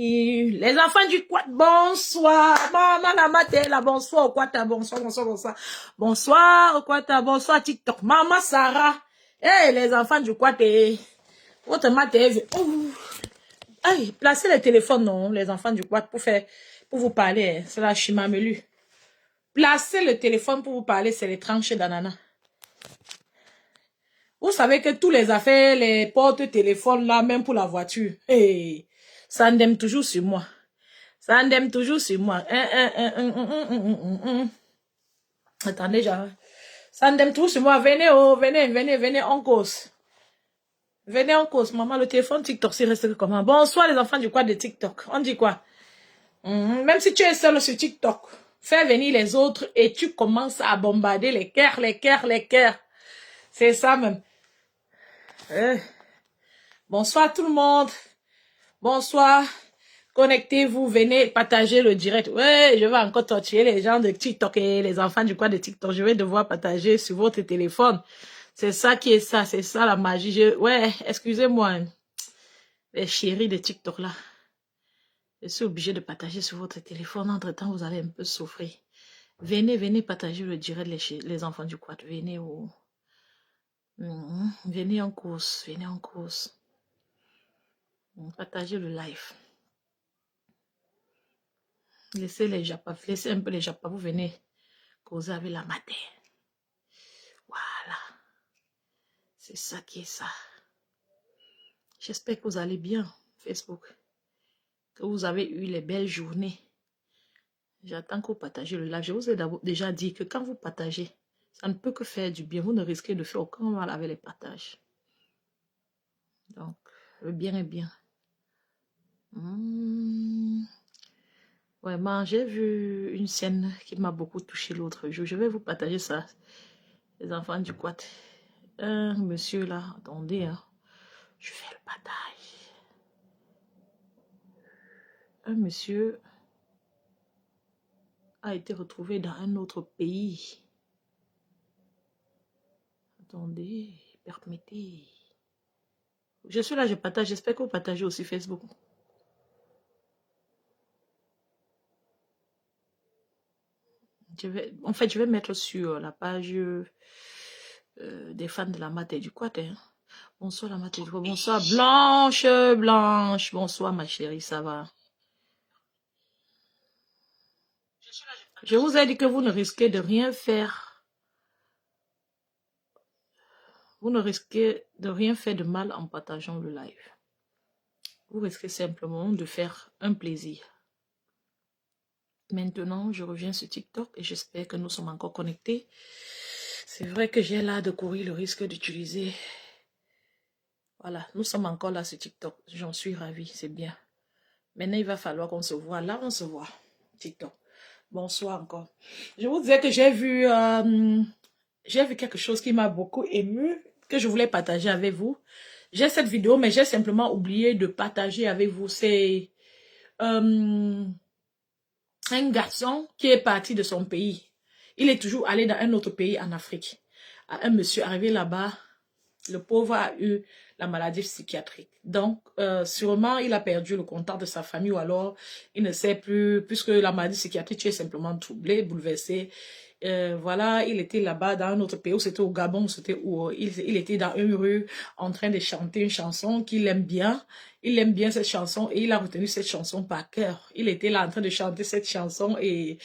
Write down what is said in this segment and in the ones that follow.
Les enfants du quad, bonsoir. Maman la matela, bonsoir au quad, bonsoir, bonsoir, bonsoir. Bonsoir au quad, bonsoir TikTok. Maman Sarah. Hey, les enfants du quad, votre maté. Hey, placez les téléphones, non, les enfants du quad, pour vous parler. C'est la chimamelu. Placez le téléphone pour vous parler, c'est les tranches d'ananas. Vous savez que tous les affaires, les porte-téléphones là, même pour la voiture, hey, ça endème toujours sur moi. Ça endème toujours sur moi. Attendez, ça endème toujours sur moi. Venez, oh, venez, en cause. Venez en cause. Maman, le téléphone TikTok, c'est resté comment? Bonsoir les enfants du quad de TikTok. On dit quoi? Même si tu es seul sur TikTok, fais venir les autres et tu commences à bombarder les cœurs. C'est ça même. Bonsoir tout le monde. Bonsoir. Connectez-vous, venez partager le direct. Ouais, je vais encore torturer les gens de TikTok et les enfants du coin de TikTok. Je vais devoir partager sur votre téléphone. C'est ça qui est ça, c'est ça la magie. Ouais, excusez-moi. Les chéris de TikTok là. Je suis obligée de partager sur votre téléphone. Entre-temps, vous allez un peu souffrir. Venez partager le direct les enfants du quad. Venez au... Venez en course. Partagez le live. Laissez un peu les japas. Vous venez causer avec la mater. Voilà. C'est ça qui est ça. J'espère que vous allez bien, Facebook. Que vous avez eu les belles journées. J'attends que vous partagez le live. Je vous ai déjà dit que quand vous partagez, ça ne peut que faire du bien. Vous ne risquez de faire aucun mal avec les partages. Donc, le bien est bien. Vraiment, j'ai vu une scène qui m'a beaucoup touché l'autre jour. Je vais vous partager ça. Les enfants du quad. Un monsieur là, attendez, hein. Je fais le partage. Un monsieur a été retrouvé dans un autre pays. Attendez, permettez. Je suis là, je partage. J'espère que vous partagez aussi Facebook. Je vais mettre sur la page des fans de la mat et du quad. Hein. Bonsoir la mat et du quad. Bonsoir Blanche. Bonsoir ma chérie, ça va? Je vous ai dit que vous ne risquez de rien faire. Vous ne risquez de rien faire de mal en partageant le live. Vous risquez simplement de faire un plaisir. Maintenant, je reviens sur TikTok et j'espère que nous sommes encore connectés. C'est vrai que j'ai là de courir le risque d'utiliser. Voilà, nous sommes encore là sur TikTok. J'en suis ravie, c'est bien. Maintenant, il va falloir qu'on se voit. Là, on se voit. TikTok. Bonsoir encore. Je vous disais que j'ai vu quelque chose qui m'a beaucoup ému, que je voulais partager avec vous. J'ai cette vidéo, mais j'ai simplement oublié de partager avec vous. C'est un garçon qui est parti de son pays. Il est toujours allé dans un autre pays en Afrique. Un monsieur arrivé là-bas, le pauvre a eu la maladie psychiatrique. Donc, sûrement, il a perdu le contact de sa famille ou alors, il ne sait plus, puisque la maladie psychiatrique, tu es simplement troublé, bouleversé. Voilà, il était là-bas dans un autre pays, où c'était au Gabon, c'était où il était dans une rue en train de chanter une chanson qu'il aime bien. Il aime bien cette chanson et il a retenu cette chanson par cœur. Il était là en train de chanter cette chanson et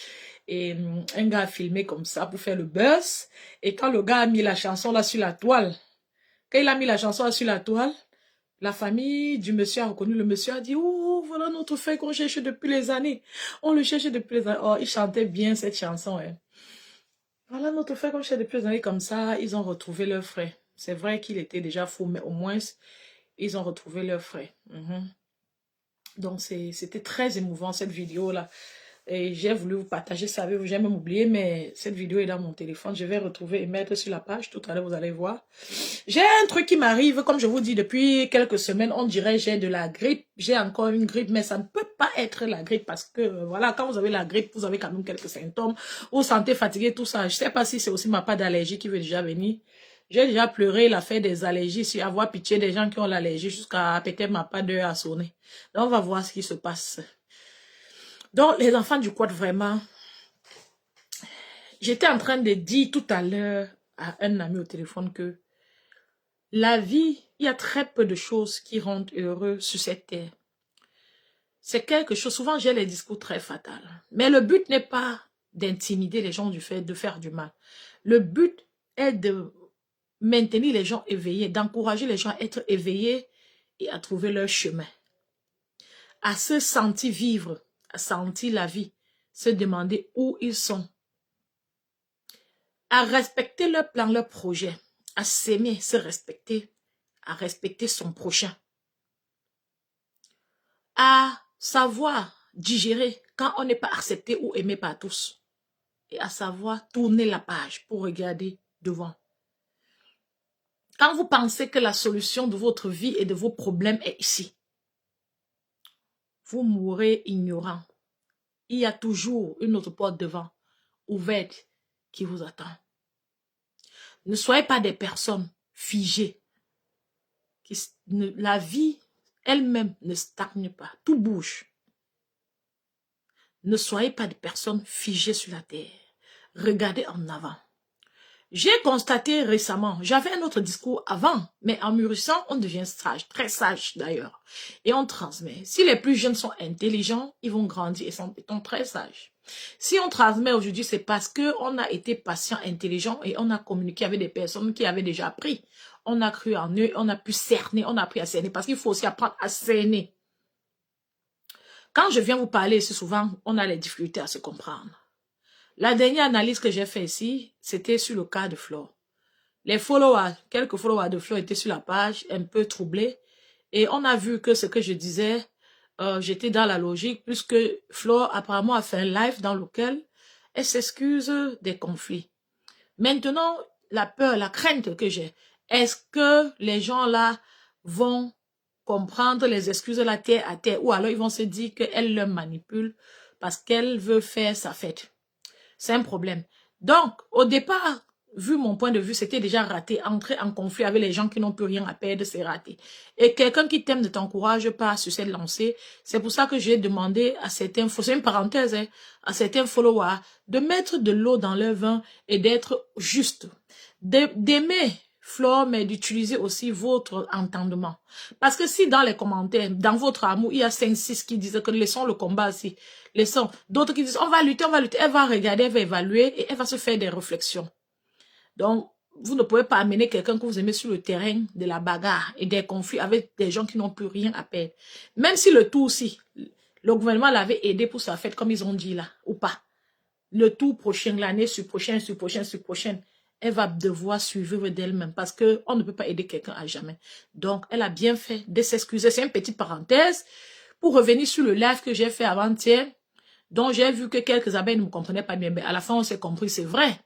un gars a filmé comme ça pour faire le buzz. Et quand le gars a mis la chanson là sur la toile, quand il a mis la chanson là sur la toile, la famille du monsieur a reconnu. Le monsieur a dit, oh, voilà notre frère qu'on cherche depuis les années. On le cherche depuis les années. Oh, il chantait bien cette chanson. Hein. Voilà notre frère qu'on cherche depuis les années. Comme ça, ils ont retrouvé leur frère. C'est vrai qu'il était déjà fou, mais au moins, ils ont retrouvé leur frère. Donc, c'était très émouvant cette vidéo-là. Et j'ai voulu vous partager ça avec vous. J'ai même oublié, mais cette vidéo est dans mon téléphone. Je vais retrouver et mettre sur la page. Tout à l'heure, vous allez voir. J'ai un truc qui m'arrive, comme je vous dis, depuis quelques semaines. On dirait j'ai de la grippe. J'ai encore une grippe, mais ça ne peut pas être la grippe parce que, voilà, quand vous avez la grippe, vous avez quand même quelques symptômes. Vous vous sentez fatigué, tout ça. Je ne sais pas si c'est aussi ma part d'allergie qui veut déjà venir. J'ai déjà pleuré l'affaire des allergies, sur avoir pitié des gens qui ont l'allergie jusqu'à peut-être ma pas d'heure à sonner. Donc, on va voir ce qui se passe. Donc, les enfants du quad, vraiment, j'étais en train de dire tout à l'heure à un ami au téléphone que la vie, il y a très peu de choses qui rendent heureux sur cette terre. C'est quelque chose, souvent j'ai les discours très fatals. Mais le but n'est pas d'intimider les gens du fait de faire du mal. Le but est de maintenir les gens éveillés, d'encourager les gens à être éveillés et à trouver leur chemin. À se sentir vivre, à sentir la vie, se demander où ils sont. À respecter leur plan, leur projet, à s'aimer, se respecter, à respecter son prochain. À savoir digérer quand on n'est pas accepté ou aimé par tous. Et à savoir tourner la page pour regarder devant. Quand vous pensez que la solution de votre vie et de vos problèmes est ici, vous mourrez ignorant. Il y a toujours une autre porte devant, ouverte, qui vous attend. Ne soyez pas des personnes figées. La vie elle-même ne stagne pas, tout bouge. Ne soyez pas des personnes figées sur la terre. Regardez en avant. J'ai constaté récemment, j'avais un autre discours avant, mais en mûrissant, on devient sage, très sage d'ailleurs, et on transmet. Si les plus jeunes sont intelligents, ils vont grandir et sont très sages. Si on transmet aujourd'hui, c'est parce qu'on a été patient, intelligent, et on a communiqué avec des personnes qui avaient déjà appris. On a cru en eux, on a pu cerner, on a appris à cerner, parce qu'il faut aussi apprendre à cerner. Quand je viens vous parler, c'est souvent, on a les difficultés à se comprendre. La dernière analyse que j'ai faite ici, c'était sur le cas de Flore. Les followers, quelques followers de Flore étaient sur la page, un peu troublés. Et on a vu que ce que je disais, j'étais dans la logique, puisque Flore apparemment a fait un live dans lequel elle s'excuse des conflits. Maintenant, la peur, la crainte que j'ai, est-ce que les gens là vont comprendre les excuses de la terre à terre, ou alors ils vont se dire qu'elle leur manipule parce qu'elle veut faire sa fête. C'est un problème. Donc, au départ, vu mon point de vue, c'était déjà raté. Entrer en conflit avec les gens qui n'ont plus rien à perdre, c'est raté. Et quelqu'un qui t'aime ne t'encourage pas sur cette lancée. C'est pour ça que j'ai demandé à certains, c'est une parenthèse, hein, à certains followers de mettre de l'eau dans leur vin et d'être juste. D'aimer Flore, mais d'utiliser aussi votre entendement. Parce que si dans les commentaires, dans votre amour, il y a 5-6 qui disent que laissons le combat aussi, laissons. D'autres qui disent on va lutter, elle va regarder, elle va évaluer et elle va se faire des réflexions. Donc, vous ne pouvez pas amener quelqu'un que vous aimez sur le terrain de la bagarre et des conflits avec des gens qui n'ont plus rien à perdre. Même si le tout aussi, le gouvernement l'avait aidé pour sa fête, comme ils ont dit là, ou pas. Le tout prochain, l'année sur prochaine, elle va devoir suivre d'elle-même parce qu'on ne peut pas aider quelqu'un à jamais. Donc, elle a bien fait de s'excuser. C'est une petite parenthèse pour revenir sur le live que j'ai fait avant-hier, dont j'ai vu que quelques abeilles ne me comprenaient pas bien. Mais à la fin, on s'est compris, c'est vrai.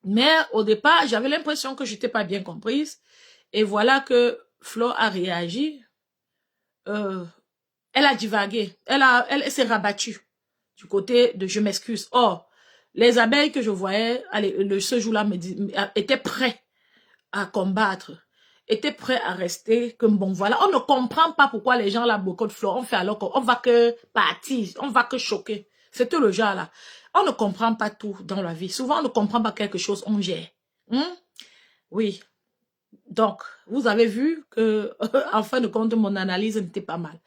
Mais au départ, j'avais l'impression que je n'étais pas bien comprise. Et voilà que Flore a réagi. Elle a divagué. Elle s'est rabattue du côté de je m'excuse. Or, les abeilles que je voyais ce jour-là étaient prêts à combattre, étaient prêts à rester comme bon voilà. On ne comprend pas pourquoi les gens là boycottent Flore. On fait alors qu'on va que partir, on va que choquer. C'était le genre là. On ne comprend pas tout dans la vie. Souvent, on ne comprend pas quelque chose, on gère. Oui. Donc, vous avez vu que, en fin de compte, mon analyse n'était pas mal.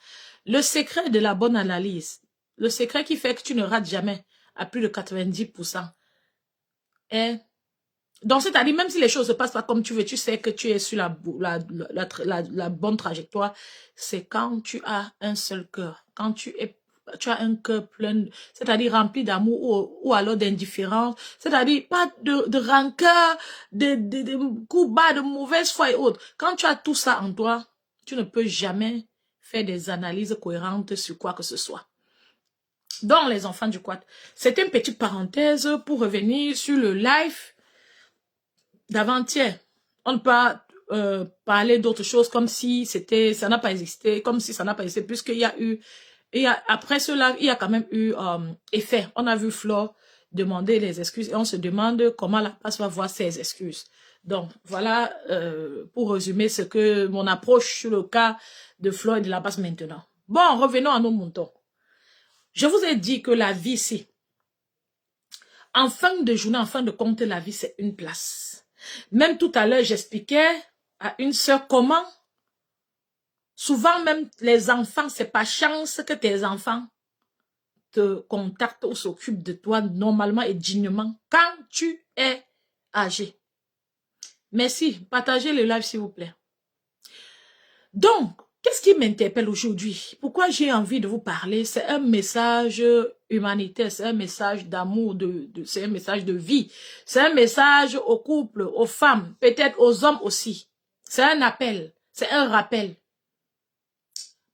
Le secret de la bonne analyse, le secret qui fait que tu ne rates jamais à plus de 90%, est... Donc, c'est-à-dire, même si les choses ne se passent pas comme tu veux, tu sais que tu es sur la bonne trajectoire, c'est quand tu as un seul cœur, quand tu as un cœur plein, c'est-à-dire rempli d'amour ou alors d'indifférence, c'est-à-dire pas de rancœur, de coups bas, de mauvaise foi et autres. Quand tu as tout ça en toi, tu ne peux jamais faire des analyses cohérentes sur quoi que ce soit. Donc, les enfants du quad, c'était une petite parenthèse pour revenir sur le live d'avant-hier. On ne peut pas parler d'autre chose comme si ça n'a pas existé, comme si ça n'a pas existé, puisqu'il y a eu, après cela, il y a quand même eu effet. On a vu Flore demander les excuses et on se demande comment la passe va voir ses excuses. Donc, voilà pour résumer ce que mon approche sur le cas de Floyd de la base maintenant. Bon, revenons à nos moutons. Je vous ai dit que la vie, c'est en fin de journée, en fin de compte, la vie, c'est une place. Même tout à l'heure, j'expliquais à une sœur comment, souvent même les enfants, c'est pas chance que tes enfants te contactent ou s'occupent de toi normalement et dignement quand tu es âgé. Merci, partagez le live s'il vous plaît. Donc, qu'est-ce qui m'interpelle aujourd'hui? Pourquoi j'ai envie de vous parler? C'est un message humanitaire, c'est un message d'amour, c'est un message de vie. C'est un message aux couples, aux femmes, peut-être aux hommes aussi. C'est un appel, c'est un rappel.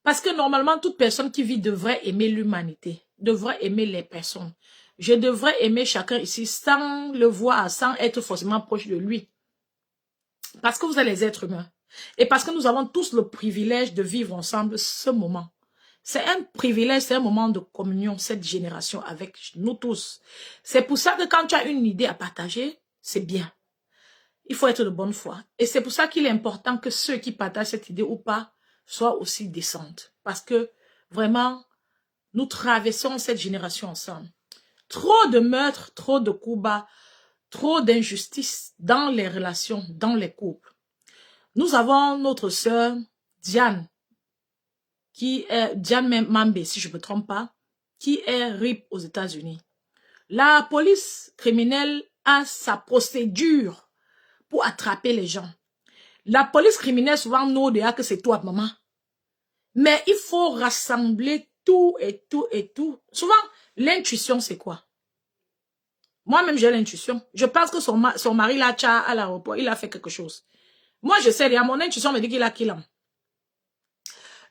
Parce que normalement, toute personne qui vit devrait aimer l'humanité, devrait aimer les personnes. Je devrais aimer chacun ici sans le voir, sans être forcément proche de lui. Parce que vous êtes les êtres humains. Et parce que nous avons tous le privilège de vivre ensemble ce moment. C'est un privilège, c'est un moment de communion, cette génération avec nous tous. C'est pour ça que quand tu as une idée à partager, c'est bien. Il faut être de bonne foi. Et c'est pour ça qu'il est important que ceux qui partagent cette idée ou pas soient aussi décentes. Parce que vraiment, nous traversons cette génération ensemble. Trop de meurtres, trop de coups bas, trop d'injustices dans les relations, dans les couples. Nous avons notre sœur Diane, qui est Diane Mambe, si je ne me trompe pas, qui est RIP aux États-Unis. La police criminelle a sa procédure pour attraper les gens. La police criminelle, souvent, nous dit que c'est toi, maman. Mais il faut rassembler tout et tout et tout. Souvent, l'intuition, c'est quoi? Moi-même, j'ai l'intuition. Je pense que son mari, là, à l'aéroport, il a fait quelque chose. Moi, je sais, mon intuition me dit qu'il a kill him.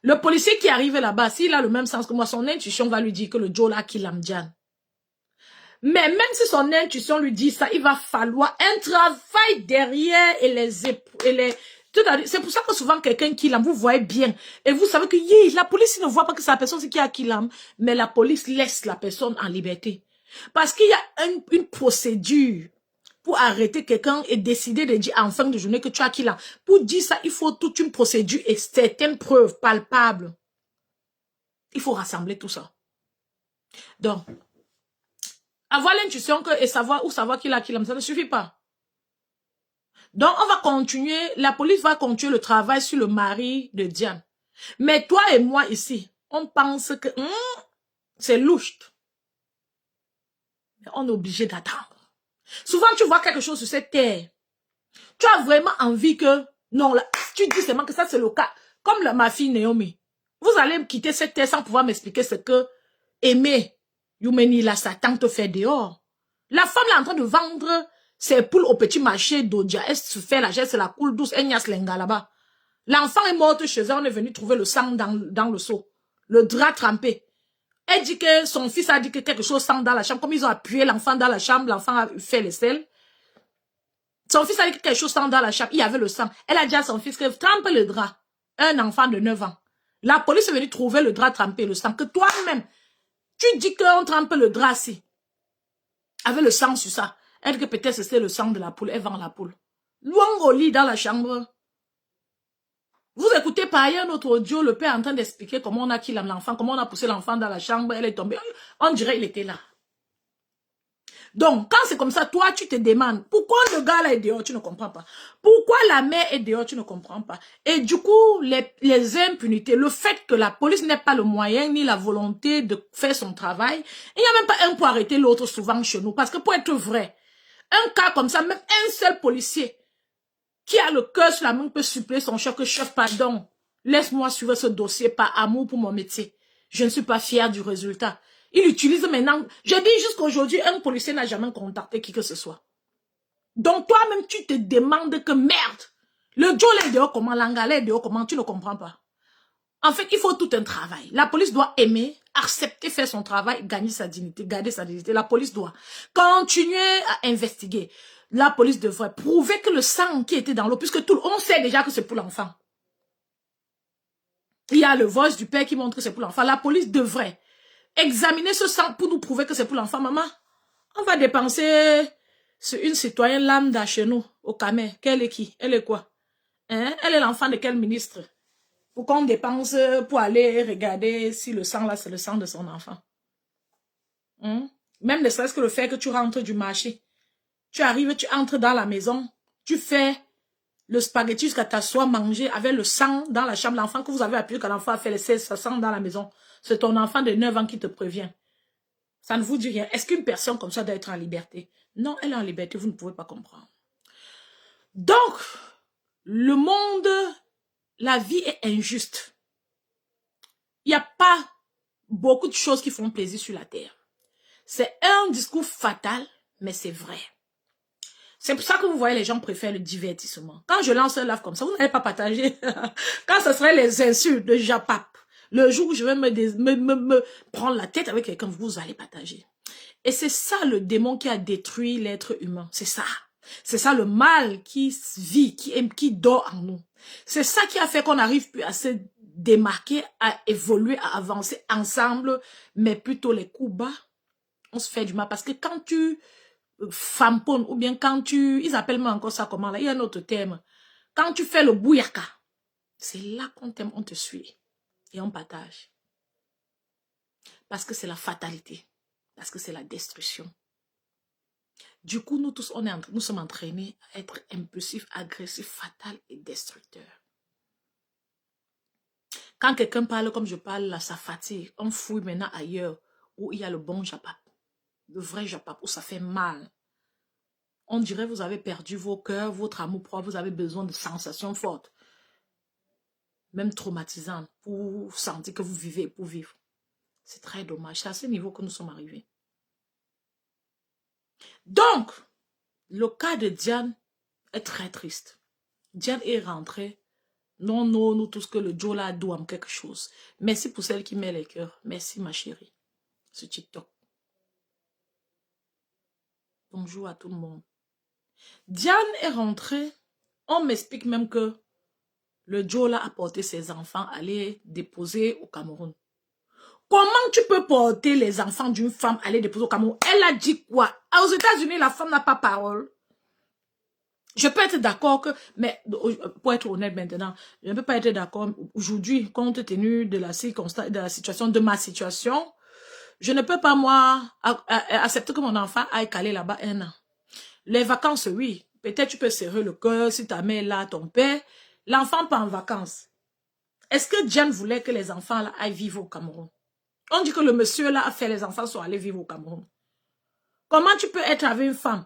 Le policier qui arrive là-bas, s'il a le même sens que moi, son intuition va lui dire que le Joe là kill him, Diane. Mais même si son intuition lui dit ça, il va falloir un travail derrière et les épaules. C'est pour ça que souvent quelqu'un kill him, vous voyez bien. Et vous savez que la police ne voit pas que c'est la personne qui a kill him, mais la police laisse la personne en liberté. Parce qu'il y a une procédure pour arrêter quelqu'un et décider de dire en fin de journée que tu as kill him. Pour dire ça, il faut toute une procédure et certaines preuves palpables. Il faut rassembler tout ça. Donc, avoir l'intuition et savoir où savoir qu'il a kill him, ça ne suffit pas. Donc, on va continuer, la police va continuer le travail sur le mari de Diane. Mais toi et moi ici, on pense que c'est louche. Mais on est obligé d'attendre. Souvent, tu vois quelque chose sur cette terre. Tu as vraiment envie que... Non, là, tu dis seulement que ça, c'est le cas. Comme ma fille Naomi. Vous allez me quitter cette terre sans pouvoir m'expliquer ce que aimer Youmeni, là, sa tante te fait dehors. La femme là est en train de vendre ses poules au petit marché d'Odia. Elle se fait la geste, la coule douce, elle niasse lenga là-bas. L'enfant est mort chez elle, on est venu trouver le sang dans le seau. Le drap trempé. Elle dit que son fils a dit que quelque chose sent dans la chambre. Comme ils ont appuyé l'enfant dans la chambre, l'enfant a fait les selles. Son fils a dit que quelque chose sent dans la chambre. Il y avait le sang. Elle a dit à son fils que trempe le drap. Un enfant de 9 ans. La police est venue trouver le drap trempé, le sang. Que toi-même, tu dis qu'on trempe le drap si. Avec le sang sur ça. Elle dit que peut-être c'était le sang de la poule. Elle vend la poule. Loin au lit dans la chambre. Vous écoutez par ailleurs notre audio, le père est en train d'expliquer comment on a killé l'enfant, comment on a poussé l'enfant dans la chambre, elle est tombée. On dirait qu'il était là. Donc, quand c'est comme ça, toi, tu te demandes, pourquoi le gars là est dehors, tu ne comprends pas. Pourquoi la mère est dehors, tu ne comprends pas. Et du coup, les impunités, le fait que la police n'ait pas le moyen ni la volonté de faire son travail, il n'y a même pas un pour arrêter l'autre souvent chez nous. Parce que pour être vrai, un cas comme ça, même un seul policier qui a le cœur sur la main peut suppléer son chef, que chef, pardon, laisse-moi suivre ce dossier par amour pour mon métier. Je ne suis pas fière du résultat. Il utilise maintenant, je dis jusqu'aujourd'hui, un policier n'a jamais contacté qui que ce soit. Donc toi-même, tu te demandes que merde, le Joe est dehors comment, l'Angala est dehors comment, tu ne comprends pas. En fait, il faut tout un travail. La police doit aimer, accepter, faire son travail, gagner sa dignité, garder sa dignité. La police doit continuer à investiguer. La police devrait prouver que le sang qui était dans l'eau, puisque on sait déjà que c'est pour l'enfant. Il y a le voice du père qui montre que c'est pour l'enfant. La police devrait examiner ce sang pour nous prouver que c'est pour l'enfant. Maman, on va dépenser C'est une citoyenne lambda chez nous, au Camer. Qu'elle est qui? Elle est quoi? Hein? Elle est l'enfant de quel ministre? Pour qu'on dépense pour aller regarder si le sang là, c'est le sang de son enfant. Hein? Même ne serait-ce que le fait que tu rentres du marché. Tu arrives, tu entres dans la maison, tu fais le spaghetti jusqu'à t'asseoir manger avec le sang dans la chambre. L'enfant que vous avez appuyé quand l'enfant a fait le 16, ça sang dans la maison. C'est ton enfant de 9 ans qui te prévient. Ça ne vous dit rien. Est-ce qu'une personne comme ça doit être en liberté? Non, elle est en liberté, vous ne pouvez pas comprendre. Donc, le monde, la vie est injuste. Il n'y a pas beaucoup de choses qui font plaisir sur la terre. C'est un discours fatal, mais c'est vrai. C'est pour ça que vous voyez, les gens préfèrent le divertissement. Quand je lance un live comme ça, vous n'allez pas partager. Quand ce serait les insultes de Japap, le jour où je vais me prendre la tête avec quelqu'un, vous allez partager. Et c'est ça le démon qui a détruit l'être humain. C'est ça. C'est ça le mal qui vit, qui dort en nous. C'est ça qui a fait qu'on n'arrive plus à se démarquer, à évoluer, à avancer ensemble, mais plutôt les coups bas. On se fait du mal parce que quand tu famponnes ou bien quand tu... Ils appellent moi encore ça comment là? Il y a un autre terme. Quand tu fais le bouyaka, c'est là qu'on t'aime, on te suit et on partage. Parce que c'est la fatalité. Parce que c'est la destruction. Du coup, nous tous, nous sommes entraînés à être impulsifs, agressifs, fatal et destructeurs. Quand quelqu'un parle comme je parle, là, ça fatigue. On fouille maintenant ailleurs où il y a le bon japap. Le vrai japap, où ça fait mal. On dirait que vous avez perdu vos cœurs, votre amour propre, vous avez besoin de sensations fortes. Même traumatisantes pour sentir que vous vivez pour vivre. C'est très dommage. C'est à ce niveau que nous sommes arrivés. Donc, le cas de Diane est très triste. Diane est rentrée. Non, nous tous que le Joe là doit quelque chose. Merci pour celle qui met les cœurs. Merci ma chérie. Ce TikTok. Bonjour à tout le monde. Diane est rentrée. On m'explique même que le Joe là a porté ses enfants à les déposer au Cameroun. Comment tu peux porter les enfants d'une femme à les déposer au Cameroun? Elle a dit quoi? Aux États-Unis, la femme n'a pas parole. Je peux être d'accord que, mais pour être honnête maintenant, je ne peux pas être d'accord aujourd'hui, compte tenu de la circonstance, de la situation, de ma situation, je ne peux pas, moi, accepter que mon enfant aille caler là-bas un an. Les vacances, oui. Peut-être tu peux serrer le cœur si ta mère est là, ton père. L'enfant pas en vacances. Est-ce que Diane voulait que les enfants là aillent vivre au Cameroun? On dit que le monsieur là a fait les enfants sont allés vivre au Cameroun. Comment tu peux être avec une femme?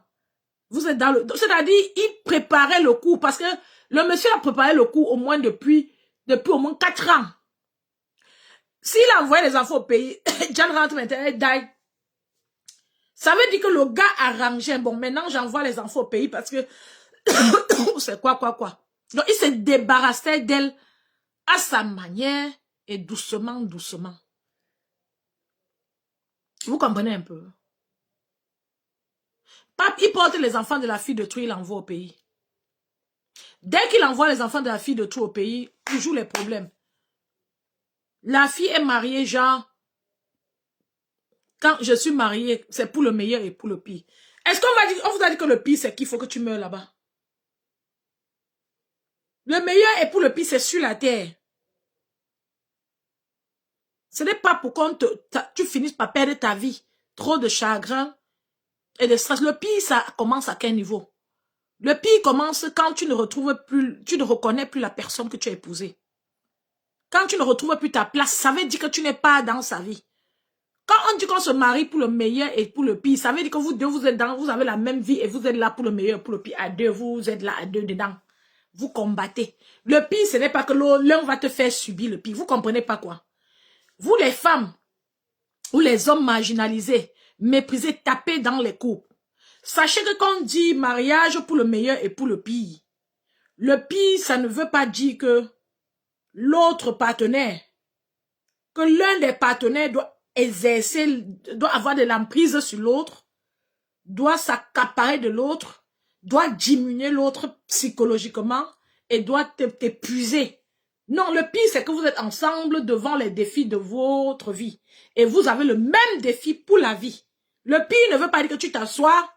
Vous êtes dans le... C'est-à-dire, il préparait le coup parce que le monsieur a préparé le coup au moins depuis au moins 4 ans. S'il a envoyé les enfants au pays, Diane rentre maintenant, elle die. Ça veut dire que le gars a rangé. Bon, maintenant, j'envoie les enfants au pays parce que... c'est quoi. Donc, il s'est débarrassé d'elle à sa manière et doucement. Vous comprenez un peu? Pape, il porte les enfants de la fille de Trou, il l'envoie au pays. Dès qu'il envoie les enfants de la fille de Trou au pays, toujours les problèmes. La fille est mariée, genre, quand je suis mariée, c'est pour le meilleur et pour le pire. Est-ce qu'on va dire, on vous a dit que le pire, c'est qu'il faut que tu meurs là-bas? Le meilleur et pour le pire, c'est sur la terre. Ce n'est pas pour qu'on tu finisses par perdre ta vie. Trop de chagrin et de stress. Le pire, ça commence à quel niveau? Le pire commence quand tu ne reconnais plus la personne que tu as épousée. Quand tu ne retrouves plus ta place, ça veut dire que tu n'es pas dans sa vie. Quand on dit qu'on se marie pour le meilleur et pour le pire, ça veut dire que vous deux, vous avez la même vie et vous êtes là pour le meilleur et pour le pire. À deux, vous êtes là à deux dedans. Vous combattez. Le pire, ce n'est pas que l'un va te faire subir le pire. Vous comprenez pas quoi? Vous, les femmes ou les hommes marginalisés, méprisés, tapés dans les couples. Sachez que quand on dit mariage pour le meilleur et pour le pire, ça ne veut pas dire que l'autre partenaire, que l'un des partenaires doit avoir de l'emprise sur l'autre, doit s'accaparer de l'autre, doit diminuer l'autre psychologiquement et doit t'épuiser. Non, le pire, c'est que vous êtes ensemble devant les défis de votre vie. Et vous avez le même défi pour la vie. Le pire ne veut pas dire que tu t'assois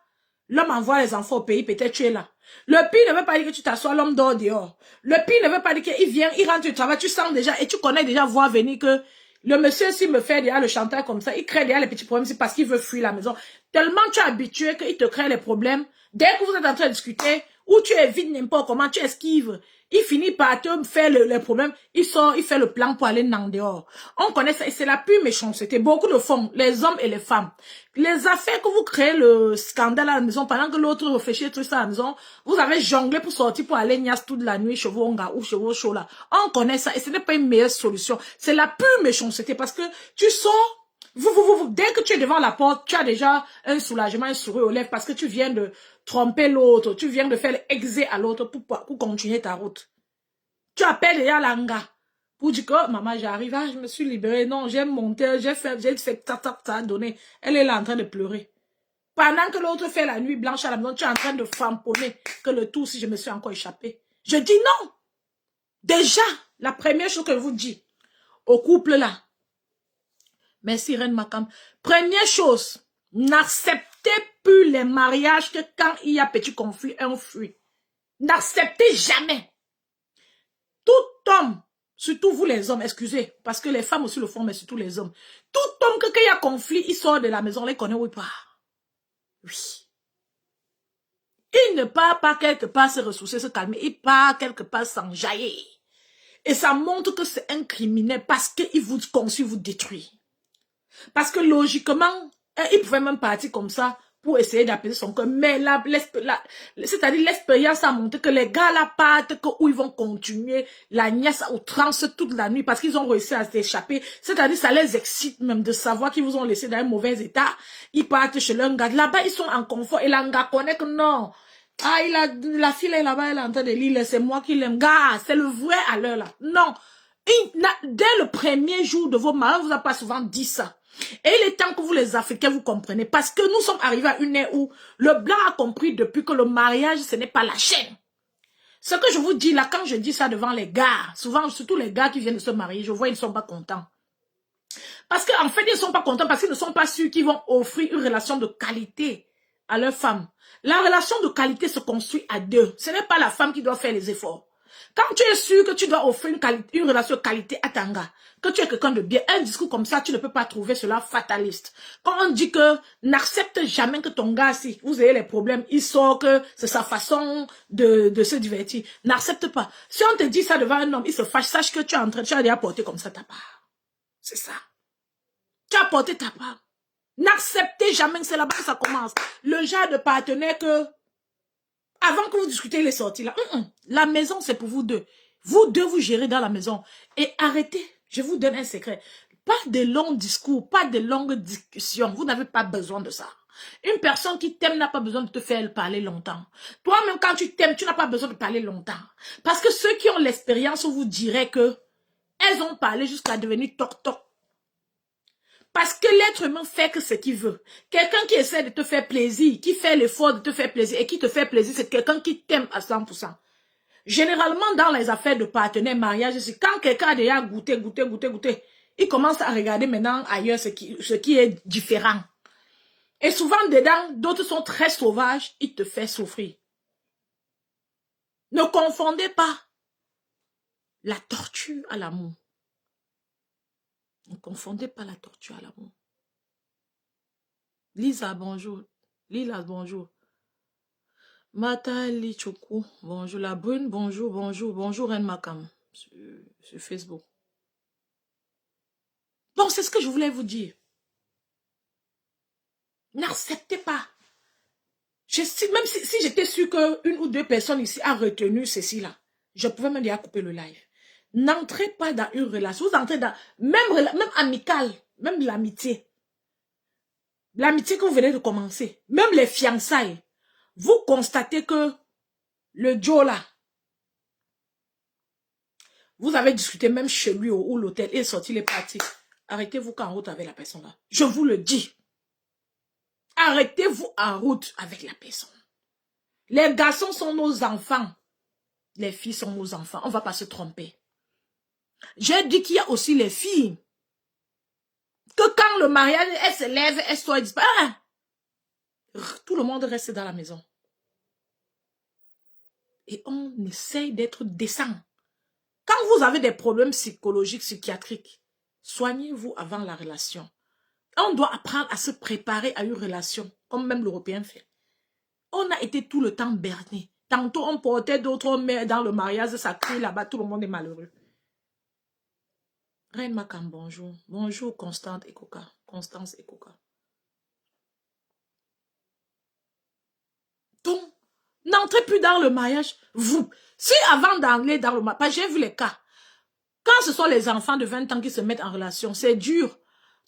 L'homme envoie les enfants au pays, peut-être tu es là. Le pire ne veut pas dire que tu t'assois, l'homme dort dehors. Le pire ne veut pas dire qu'il vient, il rentre du travail, tu sens déjà, et tu connais déjà voir venir que le monsieur, s'il me fait déjà le chanteur comme ça, il crée déjà les petits problèmes, c'est parce qu'il veut fuir la maison. Tellement tu es habitué qu'il te crée les problèmes. Dès que vous êtes en train de discuter, ou tu évites n'importe comment, tu esquives. Il finit par te faire le problème. Il sort, il fait le plan pour aller en dehors. On connaît ça et c'est la pure méchanceté. Beaucoup le font, les hommes et les femmes. Les affaires que vous créez le scandale à la maison pendant que l'autre réfléchit tout ça à la maison, vous avez jonglé pour sortir pour aller niasse toute la nuit chez vos onga ou chez vos chauds là. On connaît ça et ce n'est pas une meilleure solution. C'est la pure méchanceté parce que tu sors. Dès que tu es devant la porte, tu as déjà un soulagement, un sourire aux lèvres parce que tu viens de tromper l'autre, tu viens de faire l'exé à l'autre pour continuer ta route. Tu appelles déjà l'anga pour dire que maman, j'arrive, je me suis libérée, non, j'ai monté, j'ai fait ça donné. Elle est là en train de pleurer. Pendant que l'autre fait la nuit blanche à la maison, tu es en train de famponner que le tout si je me suis encore échappé. Je dis non. Déjà, la première chose que je vous dis au couple là, merci Reine Makam. Première chose, n'acceptez plus les mariages que quand il y a petit conflit, on fuit. N'acceptez jamais. Tout homme, surtout vous les hommes, excusez, parce que les femmes aussi le font, mais surtout les hommes. Tout homme que quand il y a conflit, il sort de la maison, on les connaît où il part. Oui. Il ne part pas quelque part se ressourcer, se calmer, il part quelque part s'enjailler. Et ça montre que c'est un criminel parce qu'il vous conçut, vous détruit. Parce que logiquement, il pouvait même partir comme ça pour essayer d'apaiser son cœur. Mais c'est-à-dire l'expérience a montré que les gars là partent où ils vont continuer la niasse au outrance toute la nuit parce qu'ils ont réussi à s'échapper. C'est-à-dire ça les excite même de savoir qu'ils vous ont laissé dans un mauvais état. Ils partent chez leur gars. Là-bas, ils sont en confort. Et l'anga connaît que non. Ah, la fille est là-bas, elle est en train de lire. C'est moi qui l'aime. Gars, c'est le vrai à l'heure là. Non. Dès le premier jour de vos mariages, on vous a pas souvent dit ça. Et il est temps que vous les Africains vous compreniez. Parce que nous sommes arrivés à une ère où le blanc a compris depuis que le mariage, ce n'est pas la chaîne. Ce que je vous dis là, quand je dis ça devant les gars, souvent, surtout les gars qui viennent de se marier, je vois, ils ne sont pas contents. Parce qu'en fait, ils ne sont pas contents parce qu'ils ne sont pas sûrs qu'ils vont offrir une relation de qualité à leur femme. La relation de qualité se construit à deux. Ce n'est pas la femme qui doit faire les efforts. Quand tu es sûr que tu dois offrir une relation de qualité à ton gars, que tu es quelqu'un de bien, un discours comme ça, tu ne peux pas trouver cela fataliste. Quand on dit que n'accepte jamais que ton gars, si vous avez les problèmes, il sort que c'est sa façon de se divertir. N'accepte pas. Si on te dit ça devant un homme, il se fâche, sache que tu es en train, tu as déjà porté comme ça ta part. C'est ça. Tu as porté ta part. N'acceptez jamais que c'est là-bas que ça commence. Le genre de partenaire que avant que vous discutez les sorties là, la maison c'est pour vous deux. Vous deux vous gérez dans la maison. Et arrêtez, je vous donne un secret. Pas de longs discours, pas de longues discussions. Vous n'avez pas besoin de ça. Une personne qui t'aime n'a pas besoin de te faire parler longtemps. Toi-même quand tu t'aimes, tu n'as pas besoin de parler longtemps. Parce que ceux qui ont l'expérience vous diraient que elles ont parlé jusqu'à devenir toc-toc. Parce que l'être humain fait que ce qu'il veut. Quelqu'un qui essaie de te faire plaisir, qui fait l'effort de te faire plaisir et qui te fait plaisir, c'est quelqu'un qui t'aime à 100%. Généralement, dans les affaires de partenaires, mariage, c'est quand quelqu'un a déjà goûté, il commence à regarder maintenant ailleurs ce qui est différent. Et souvent, dedans, d'autres sont très sauvages, il te fait souffrir. Ne confondez pas la torture à l'amour. Ne confondez pas la torture à l'amour. Lisa, bonjour. Lila, bonjour. Mata Lichoku, bonjour. La Brune, bonjour, bonjour. Bonjour, Reine Makam, sur Facebook. Bon, c'est ce que je voulais vous dire. N'acceptez pas. Même si j'étais sûre qu'une ou deux personnes ici a retenu ceci là, je pouvais même déjà couper le live. N'entrez pas dans une relation. Vous entrez dans, même amicale, même l'amitié. L'amitié que vous venez de commencer, même les fiançailles. Vous constatez que le Joe là, vous avez discuté même chez lui ou l'hôtel, il est sorti les parties. Arrêtez-vous en route avec la personne là. Je vous le dis. Arrêtez-vous en route avec la personne. Les garçons sont nos enfants. Les filles sont nos enfants. On ne va pas se tromper. J'ai dit qu'il y a aussi les filles. Que quand le mariage, elles se lèvent, elles soient disparates. Tout le monde reste dans la maison. Et on essaye d'être décent. Quand vous avez des problèmes psychologiques, psychiatriques, soignez-vous avant la relation. On doit apprendre à se préparer à une relation, comme même l'Européen fait. On a été tout le temps berné. Tantôt, on portait d'autres mères dans le mariage, ça crie là-bas, tout le monde est malheureux. Reine Makam, bonjour. Bonjour, Constance et Coca. Constance et Coca. Donc, n'entrez plus dans le mariage, vous. Si avant d'aller dans le mariage, j'ai vu les cas. Quand ce sont les enfants de 20 ans qui se mettent en relation, c'est dur.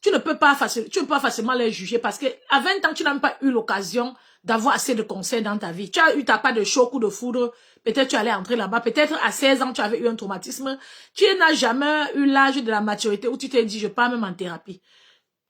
Tu ne peux pas facilement les juger parce que à 20 ans, tu n'as même pas eu l'occasion d'avoir assez de conseils dans ta vie. Tu as eu ta part de choc ou de foudre. Peut-être tu allais entrer là-bas. Peut-être à 16 ans, tu avais eu un traumatisme. Tu n'as jamais eu l'âge de la maturité où tu t'es dit, je pars même en thérapie.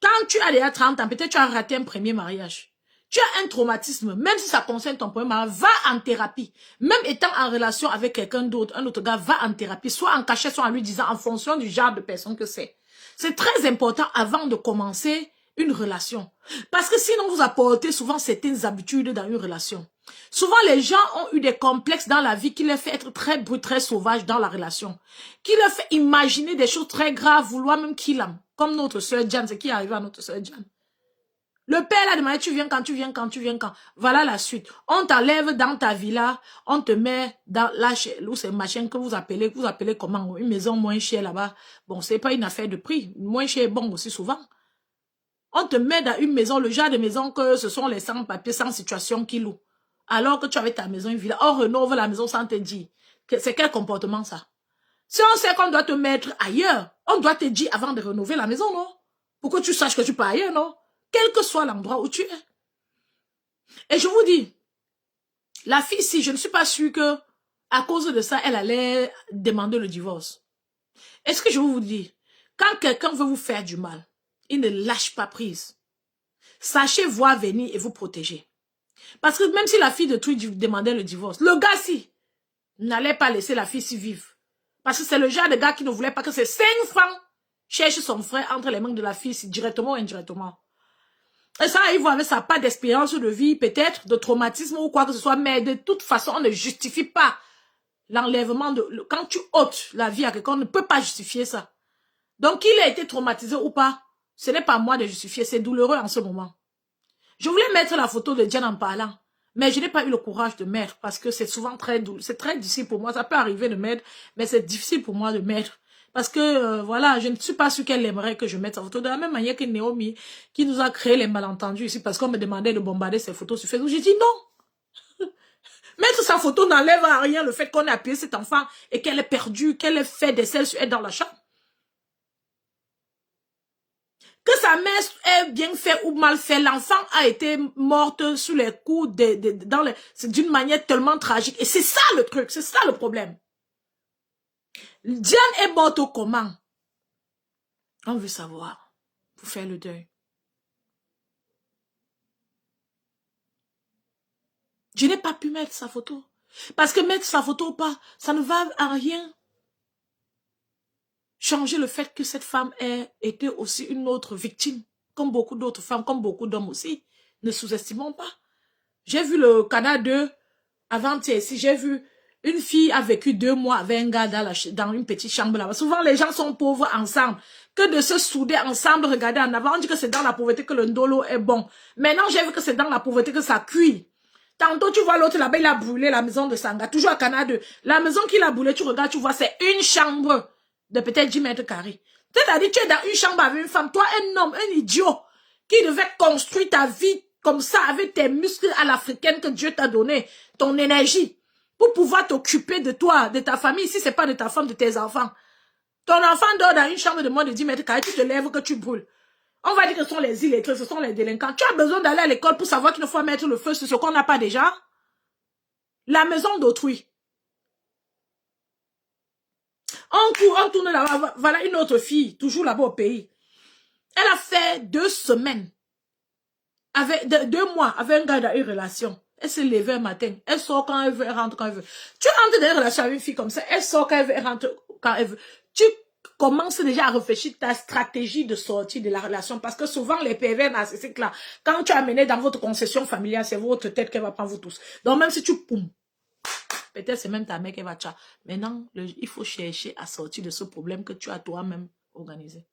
Quand tu as déjà 30 ans, peut-être tu as raté un premier mariage. Tu as un traumatisme, même si ça concerne ton premier mariage, va en thérapie. Même étant en relation avec quelqu'un d'autre, un autre gars, va en thérapie. Soit en cachet, soit en lui disant, en fonction du genre de personne que c'est. C'est très important avant de commencer une relation. Parce que sinon, vous apportez souvent certaines habitudes dans une relation. Souvent, les gens ont eu des complexes dans la vie qui les fait être très brut, très sauvage dans la relation. Qui les fait imaginer des choses très graves, vouloir même qu'il aime. Comme notre sœur Diane, c'est qui est arrivé à notre sœur Diane. Le père a demandé, tu viens quand, tu viens quand, tu viens quand. Voilà la suite. On t'enlève dans ta villa, on te met dans là, où c'est machin que vous appelez comment, une maison moins chère là-bas. Bon, c'est pas une affaire de prix. Moins cher, bon aussi souvent. On te met dans une maison, le genre de maison que ce sont les sans-papiers, sans situation qui louent. Alors que tu avais ta maison, une villa, on rénove la maison sans te dire. C'est quel comportement ça? Si on sait qu'on doit te mettre ailleurs, on doit te dire avant de rénover la maison, non? Pour que tu saches que tu pars ailleurs, non? Quel que soit l'endroit où tu es. Et je vous dis, la fille, si je ne suis pas sûre que à cause de ça, elle allait demander le divorce. Est-ce que je vous dis, quand quelqu'un veut vous faire du mal, il ne lâche pas prise. Sachez voir venir et vous protéger. Parce que même si la fille de Twitch demandait le divorce, le gars, si, n'allait pas laisser la fille si vive. Parce que c'est le genre de gars qui ne voulait pas que ses 5 francs cherchent son frère entre les mains de la fille, directement ou indirectement. Et ça, il voit avec sa part d'expérience de vie, peut-être, de traumatisme ou quoi que ce soit, mais de toute façon, on ne justifie pas l'enlèvement de... Quand tu ôtes la vie à quelqu'un, on ne peut pas justifier ça. Donc, qu'il ait été traumatisé ou pas, ce n'est pas à moi de justifier, c'est douloureux en ce moment. Je voulais mettre la photo de Diane en parlant, mais je n'ai pas eu le courage de mettre, parce que c'est souvent très doux, c'est très difficile pour moi, ça peut arriver de mettre, mais c'est difficile pour moi de mettre. Parce que, voilà, je ne suis pas sûre qu'elle aimerait que je mette sa photo. De la même manière que Naomi, qui nous a créé les malentendus ici, parce qu'on me demandait de bombarder ses photos sur Facebook. J'ai dit non. Mettre sa photo n'enlève à rien le fait qu'on ait appuyé cet enfant et qu'elle est perdue, qu'elle ait fait des selles sur elle dans la chambre. Que sa mère ait bien fait ou mal fait, l'enfant a été morte sous les coups d'une manière tellement tragique. Et c'est ça le truc, c'est ça le problème. Diane est morte comment? On veut savoir, pour faire le deuil. Je n'ai pas pu mettre sa photo. Parce que mettre sa photo ou pas, ça ne va à rien changer le fait que cette femme ait été aussi une autre victime. Comme beaucoup d'autres femmes, comme beaucoup d'hommes aussi. Ne sous-estimons pas. J'ai vu le Canada 2 avant-hier ici, j'ai vu une fille a vécu 2 mois avec un gars dans une petite chambre là-bas. Souvent, les gens sont pauvres ensemble. Que de se souder ensemble, regarder en avant. On dit que c'est dans la pauvreté que le ndolo est bon. Maintenant, j'ai vu que c'est dans la pauvreté que ça cuit. Tantôt, tu vois l'autre là-bas, il a brûlé la maison de Sanga. Toujours à Canada 2. La maison qu'il a brûlée, tu regardes, tu vois, c'est une chambre de peut-être 10 mètres carrés. C'est-à-dire, tu es dans une chambre avec une femme. Toi, un homme, un idiot, qui devait construire ta vie comme ça, avec tes muscles à l'africaine que Dieu t'a donné, ton énergie, pour pouvoir t'occuper de toi, de ta famille, si c'est pas de ta femme, de tes enfants. Ton enfant dort dans une chambre de moins de 10 mètres carrés, tu te lèves que tu brûles. On va dire que ce sont les illettrés, ce sont les délinquants. Tu as besoin d'aller à l'école pour savoir qu'il ne faut mettre le feu sur ce qu'on n'a pas déjà. La maison d'autrui. On tourne là-bas, voilà une autre fille, toujours là-bas au pays. Elle a fait 2 semaines, avec 2 mois, avec un gars dans une relation. Elle se lève un matin, elle sort quand elle veut, elle rentre quand elle veut. Tu rentres dans une relation avec une fille comme ça, elle sort quand elle veut, elle rentre quand elle veut. commence déjà à réfléchir ta stratégie de sortie de la relation. Parce que souvent, les pervers narcissiques là, quand tu as mené dans votre concession familiale, c'est votre tête qui va prendre vous tous. Donc même si tu poum, peut-être c'est même ta mère qui va tcha. Maintenant, il faut chercher à sortir de ce problème que tu as toi-même organisé.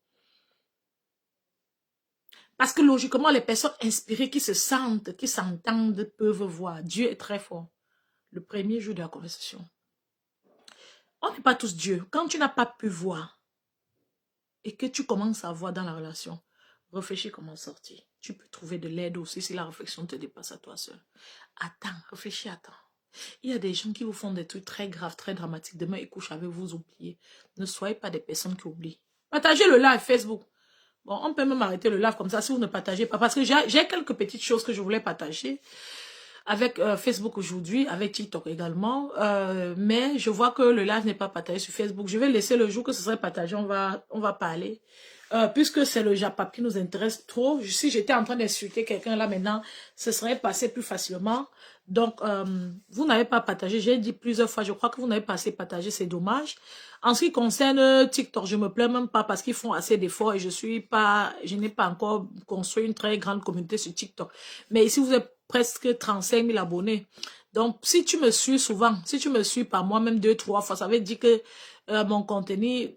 Parce que logiquement, les personnes inspirées qui se sentent, qui s'entendent, peuvent voir. Dieu est très fort. Le premier jour de la conversation. On n'est pas tous Dieu. Quand tu n'as pas pu voir et que tu commences à voir dans la relation, réfléchis comment sortir. Tu peux trouver de l'aide aussi si la réflexion te dépasse à toi seul. Attends, réfléchis, attends. Il y a des gens qui vous font des trucs très graves, très dramatiques. Demain, ils couchent avec vous, oubliez. Ne soyez pas des personnes qui oublient. Partagez le live Facebook. Bon, on peut même arrêter le live comme ça si vous ne partagez pas. Parce que j'ai quelques petites choses que je voulais partager avec Facebook aujourd'hui, avec TikTok également. Mais je vois que le live n'est pas partagé sur Facebook. Je vais laisser le jour que ce serait partagé, on va parler. Puisque c'est le Japap qui nous intéresse trop. Si j'étais en train d'insulter quelqu'un là maintenant, ce serait passé plus facilement. Donc, vous n'avez pas partagé. J'ai dit plusieurs fois, je crois que vous n'avez pas assez partagé, c'est dommage. En ce qui concerne TikTok, je me plains même pas parce qu'ils font assez d'efforts et je n'ai pas encore construit une très grande communauté sur TikTok. Mais ici, vous êtes presque 35 000 abonnés. Donc, si tu me suis souvent, si tu me suis par moi-même 2-3 fois, ça veut dire que mon contenu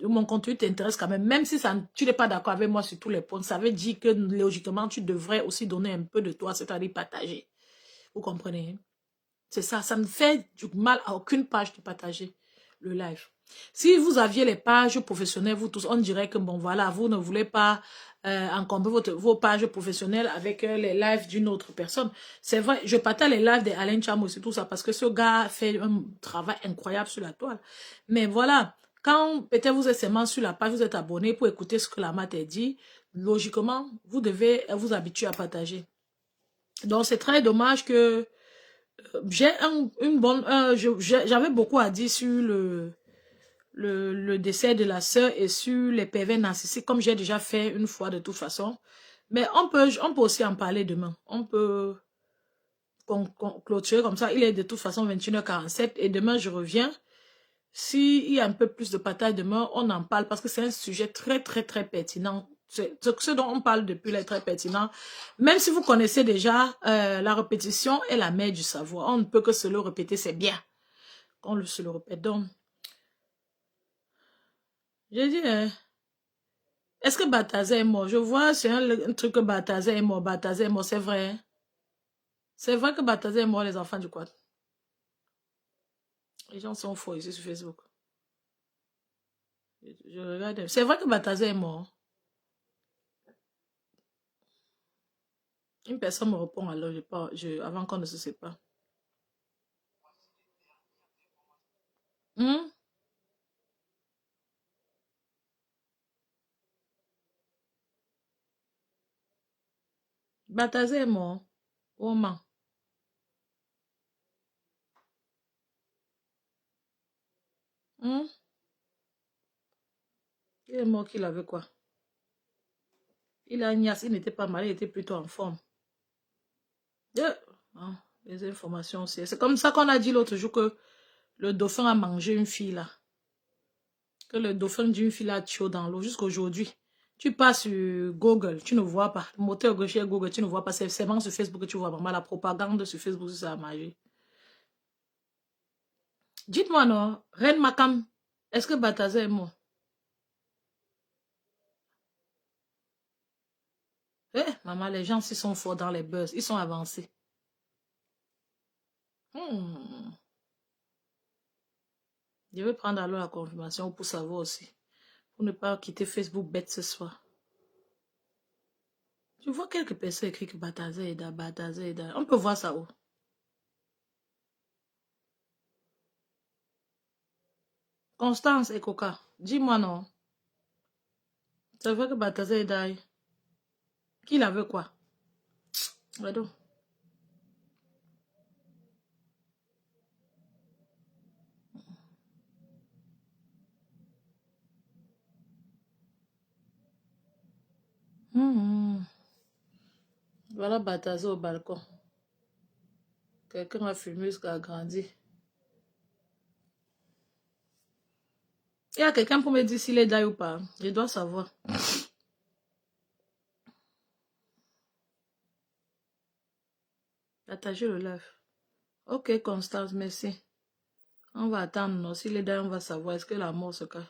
t'intéresse quand même. Même si tu n'es pas d'accord avec moi sur tous les points, ça veut dire que logiquement, tu devrais aussi donner un peu de toi, c'est-à-dire partager. Vous comprenez? Hein? C'est ça, ça ne fait du mal à aucune page de partager le live. Si vous aviez les pages professionnelles, vous tous, on dirait que bon voilà, vous ne voulez pas encombrer vos pages professionnelles avec les lives d'une autre personne. C'est vrai, je partage les lives d'Alain Chamo et tout ça parce que ce gars fait un travail incroyable sur la toile. Mais voilà, quand peut-être vous êtes seulement sur la page, vous êtes abonné pour écouter ce que la mat a dit, logiquement, vous devez vous habituer à partager. Donc c'est très dommage que j'ai une bonne... j'avais beaucoup à dire sur le décès de la sœur et sur les pervers narcissiques, comme j'ai déjà fait une fois de toute façon. Mais on peut aussi en parler demain. On peut clôturer comme ça. Il est de toute façon 21h47 et demain je reviens. S'il y a un peu plus de partage demain, on en parle parce que c'est un sujet très, très, très pertinent. Ce dont on parle depuis est très pertinent. Même si vous connaissez déjà, la répétition est la mère du savoir. On ne peut que se le répéter, c'est bien. On se le répète donc. J'ai dit, est-ce que Bataza est mort? Je vois, c'est un truc que Bataza est mort. Bataza est mort, c'est vrai. Hein? C'est vrai que Bataza est mort, les enfants du quad. Les gens sont faux ici sur Facebook. Je regarde. C'est vrai que Bataza est mort. Une personne me répond alors, avant qu'on ne se sépare. Hmm? Bataza est mort. Comment? Hmm? Il est mort qu'il avait quoi? Il a Ignace, il n'était pas mal, il était plutôt en forme. Ah, les informations aussi. C'est comme ça qu'on a dit l'autre jour que le dauphin a mangé une fille là. Que le dauphin d'une fille a tué dans l'eau jusqu'aujourd'hui. Tu passes sur Google, tu ne vois pas. Le moteur gaucher Google, tu ne vois pas. C'est seulement sur Facebook que tu vois vraiment la propagande sur Facebook, ça a marché. Dites-moi non, Reine Makam, est-ce que Bataza est mort? Maman, les gens, s'ils sont forts dans les buzz, ils sont avancés. Hmm. Je vais prendre alors la confirmation pour savoir aussi. Pour ne pas quitter Facebook bête ce soir. Je vois quelques personnes écrire que Bataza est là, Bataza est là. On peut voir ça où? Constance et Coca, dis-moi non. C'est vrai que Bataza est là. Qu'il avait quoi? Ouais, donc. Hmm. Voilà Bataza au balcon. Quelqu'un a filmé jusqu'à grandi. Il y a quelqu'un pour me dire s'il est d'ailleurs ou pas. Je dois savoir. Attacher le live. Ok, Constance, merci. On va attendre, non? S'il est d'ailleurs, on va savoir. Est-ce que la mort se cache?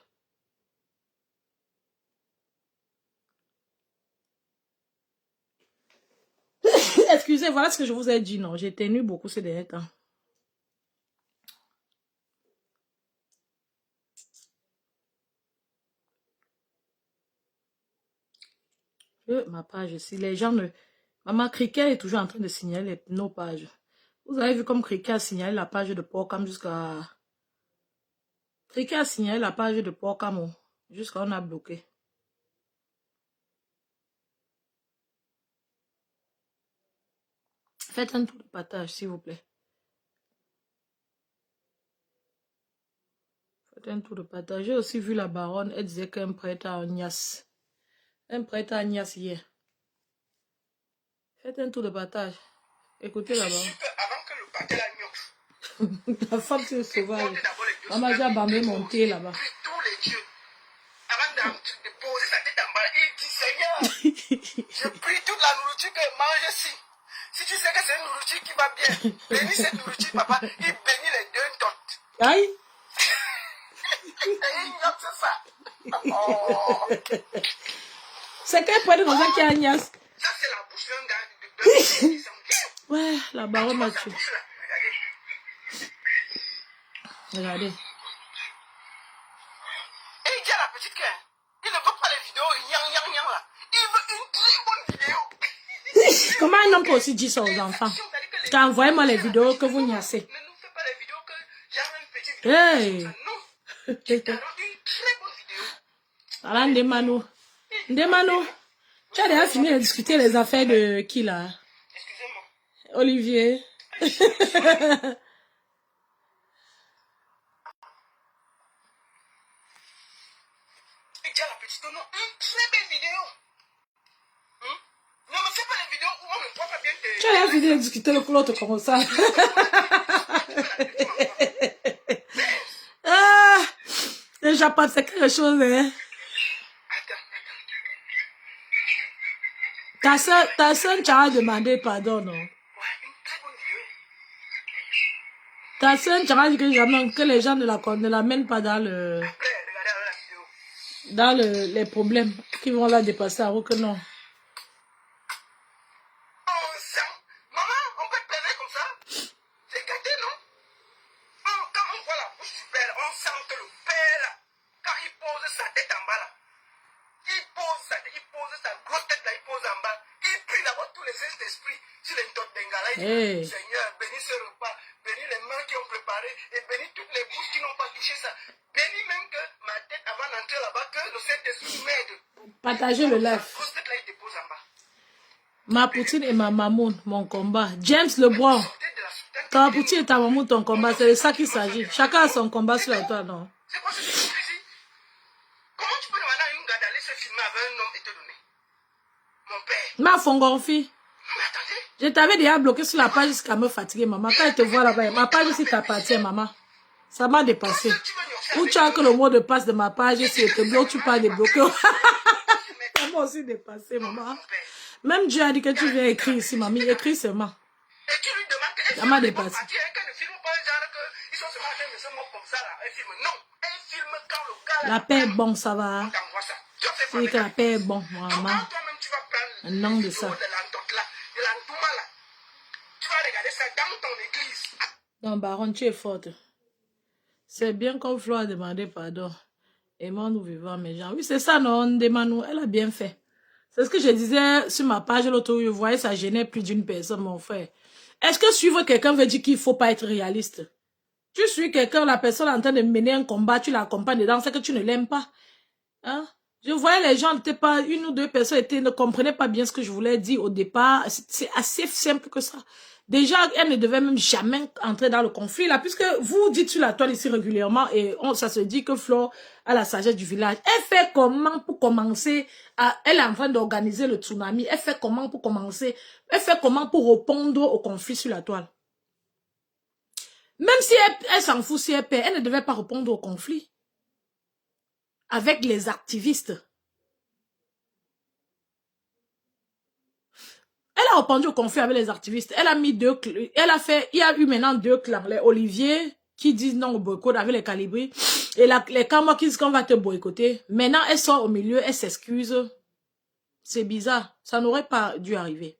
Excusez, voilà ce que je vous ai dit, non? J'ai tenu beaucoup ces derniers temps. Ma page ici, les gens ne... Maman Cricket est toujours en train de signaler nos pages. Vous avez vu comme Cricket a signalé la page de Porcam jusqu'à... Cricket a signalé la page de Porcam jusqu'à on a bloqué. Faites un tour de partage, s'il vous plaît. Faites un tour de partage. J'ai aussi vu la baronne, elle disait qu'un prêtre à Agnès. Un prêtre à Agnès hier. Faites un tour de partage. Écoutez la baronne. Avant que le pâté la gnoque. La femme c'est sauvage. Maman j'ai abandonné mon thé là-bas. Tous les dieux. Avant de poser sa tête en bas, il dit Seigneur, je prie toute la nourriture qu'elle mange ici. Si tu sais que c'est une nourriture qui va bien, bénis cette nourriture, papa. Il bénit les deux totes. Aïe. Et il gnoque, c'est ça. Oh. C'est quel point de comme ça qui a Agnès? Ça, c'est la bouche d'un gars de Ouais, la baronne m'a tué. Regardez. Et il dit à la petite qu'elle, il ne veut pas les vidéos yang là. Il veut une très bonne vidéo. Comment un homme peut aussi dire ça aux enfants? Quand envoyez-moi les vidéos que vous niassez. Ne nous fais pas les vidéos que j'ai une petite vidéo. Hey. Non. Tu t'as une très bonne vidéo. Alors, Ndemano, tu as déjà fini de discuter les affaires de qui là? Excusez-moi. Olivier. Il dit à la petite, non, une très belle vidéo. Ne me fais pas les vidéos où on ne voit pas bien tes... Tu as déjà fini de discuter le couloir comme ça. Ah, déjà pas c'est quelque chose, hein. Ta soeur t'a demandé pardon, non? Ouais, une très bonne vidéo. Ta soeur t'a dit que les gens ne l'amènent pas dans le... Après, regardez la vidéo. Dans les problèmes qui vont la dépasser, alors que non. On sent. Maman, on peut te plaider comme ça? C'est gâté, non? Quand on voit la bouche du père, on sent que le père, là, quand il pose sa tête en bas, là, il pose sa grosse tête là, il pose en bas. Il prie d'abord tous les esprits sur les totes d'Engala. Il dit, Seigneur, bénis ce repas, bénis les mains qui ont préparé et bénis toutes les bouches qui n'ont pas touché ça. Bénis même que ma tête, avant d'entrer là-bas, que le Saint-Esprit m'aide. Partagez le live. Grosse tête là, il te pose en bas. Ma poutine et ma mamoun, mon combat. James Lebron. Ta poutine et ta mamoun, ton combat. C'est de ça qu'il s'agit. Chacun a son combat sur la toile, non? C'est quoi ce truc ici? Comment tu peux demander à une gars d'aller se filmer avec un homme et te donner? Mon père. Ma fongonfi. Mais attendez. Je t'avais déjà bloqué sur la page jusqu'à me fatiguer, maman. Quand elle te voit là-bas, ma page aussi t'appartient, maman. Ça m'a dépassé. Où tu as que le mot de passe de ma page, si je te bloque, tu peux débloquer. Ça m'a aussi dépassé, maman. Même Dieu a dit que tu viens écrire ici, mamie. Écris seulement. Et tu lui demandes qu'elle Ça m'a dépassé. ne filme pas un genre qu'ils sont seulement en train de se moquer comme ça là. Elle filme. Non. Elle filme quand le gars là. La paix est bon, ça va. On t'envoie ça. Tu as fait C'est que la paix est bon, maman. toi-même tu vas prendre Un nom de ça. de l'entote là, de l'entouma là. Tu vas regarder ça dans ton église. Non, Baron, tu es forte. C'est bien qu'on Flo a demandé pardon. Et moi, nous vivons mes gens. Oui, c'est ça, non, Ndemano. Elle a bien fait. C'est ce que je disais sur ma page l'autre jour. Vous voyez, ça gênait plus d'une personne, mon frère. Est-ce que suivre quelqu'un veut dire qu'il ne faut pas être réaliste? Tu suis quelqu'un, la personne est en train de mener un combat, tu l'accompagnes dedans, c'est que tu ne l'aimes pas. Hein? Je voyais les gens n'étaient pas, une ou deux personnes ne comprenaient pas bien ce que je voulais dire au départ. C'est assez simple que ça. Déjà, elle ne devait même jamais entrer dans le conflit là, puisque vous dites sur la toile ici régulièrement et ça se dit que Flo a la sagesse du village. Elle fait comment pour commencer elle est en train d'organiser le tsunami. Elle fait comment pour commencer? Elle fait comment pour répondre au conflit sur la toile? Même si elle s'en fout si elle perd, elle ne devait pas répondre au conflit. avec les activistes. Elle a répondu au conflit avec les activistes. Elle a mis il y a eu maintenant 2 clans. Les Olivier qui disent non au boycott avec les Calibris. Et les Kama qui disent qu'on va te boycotter. Maintenant, elle sort au milieu, elle s'excuse. C'est bizarre. Ça n'aurait pas dû arriver.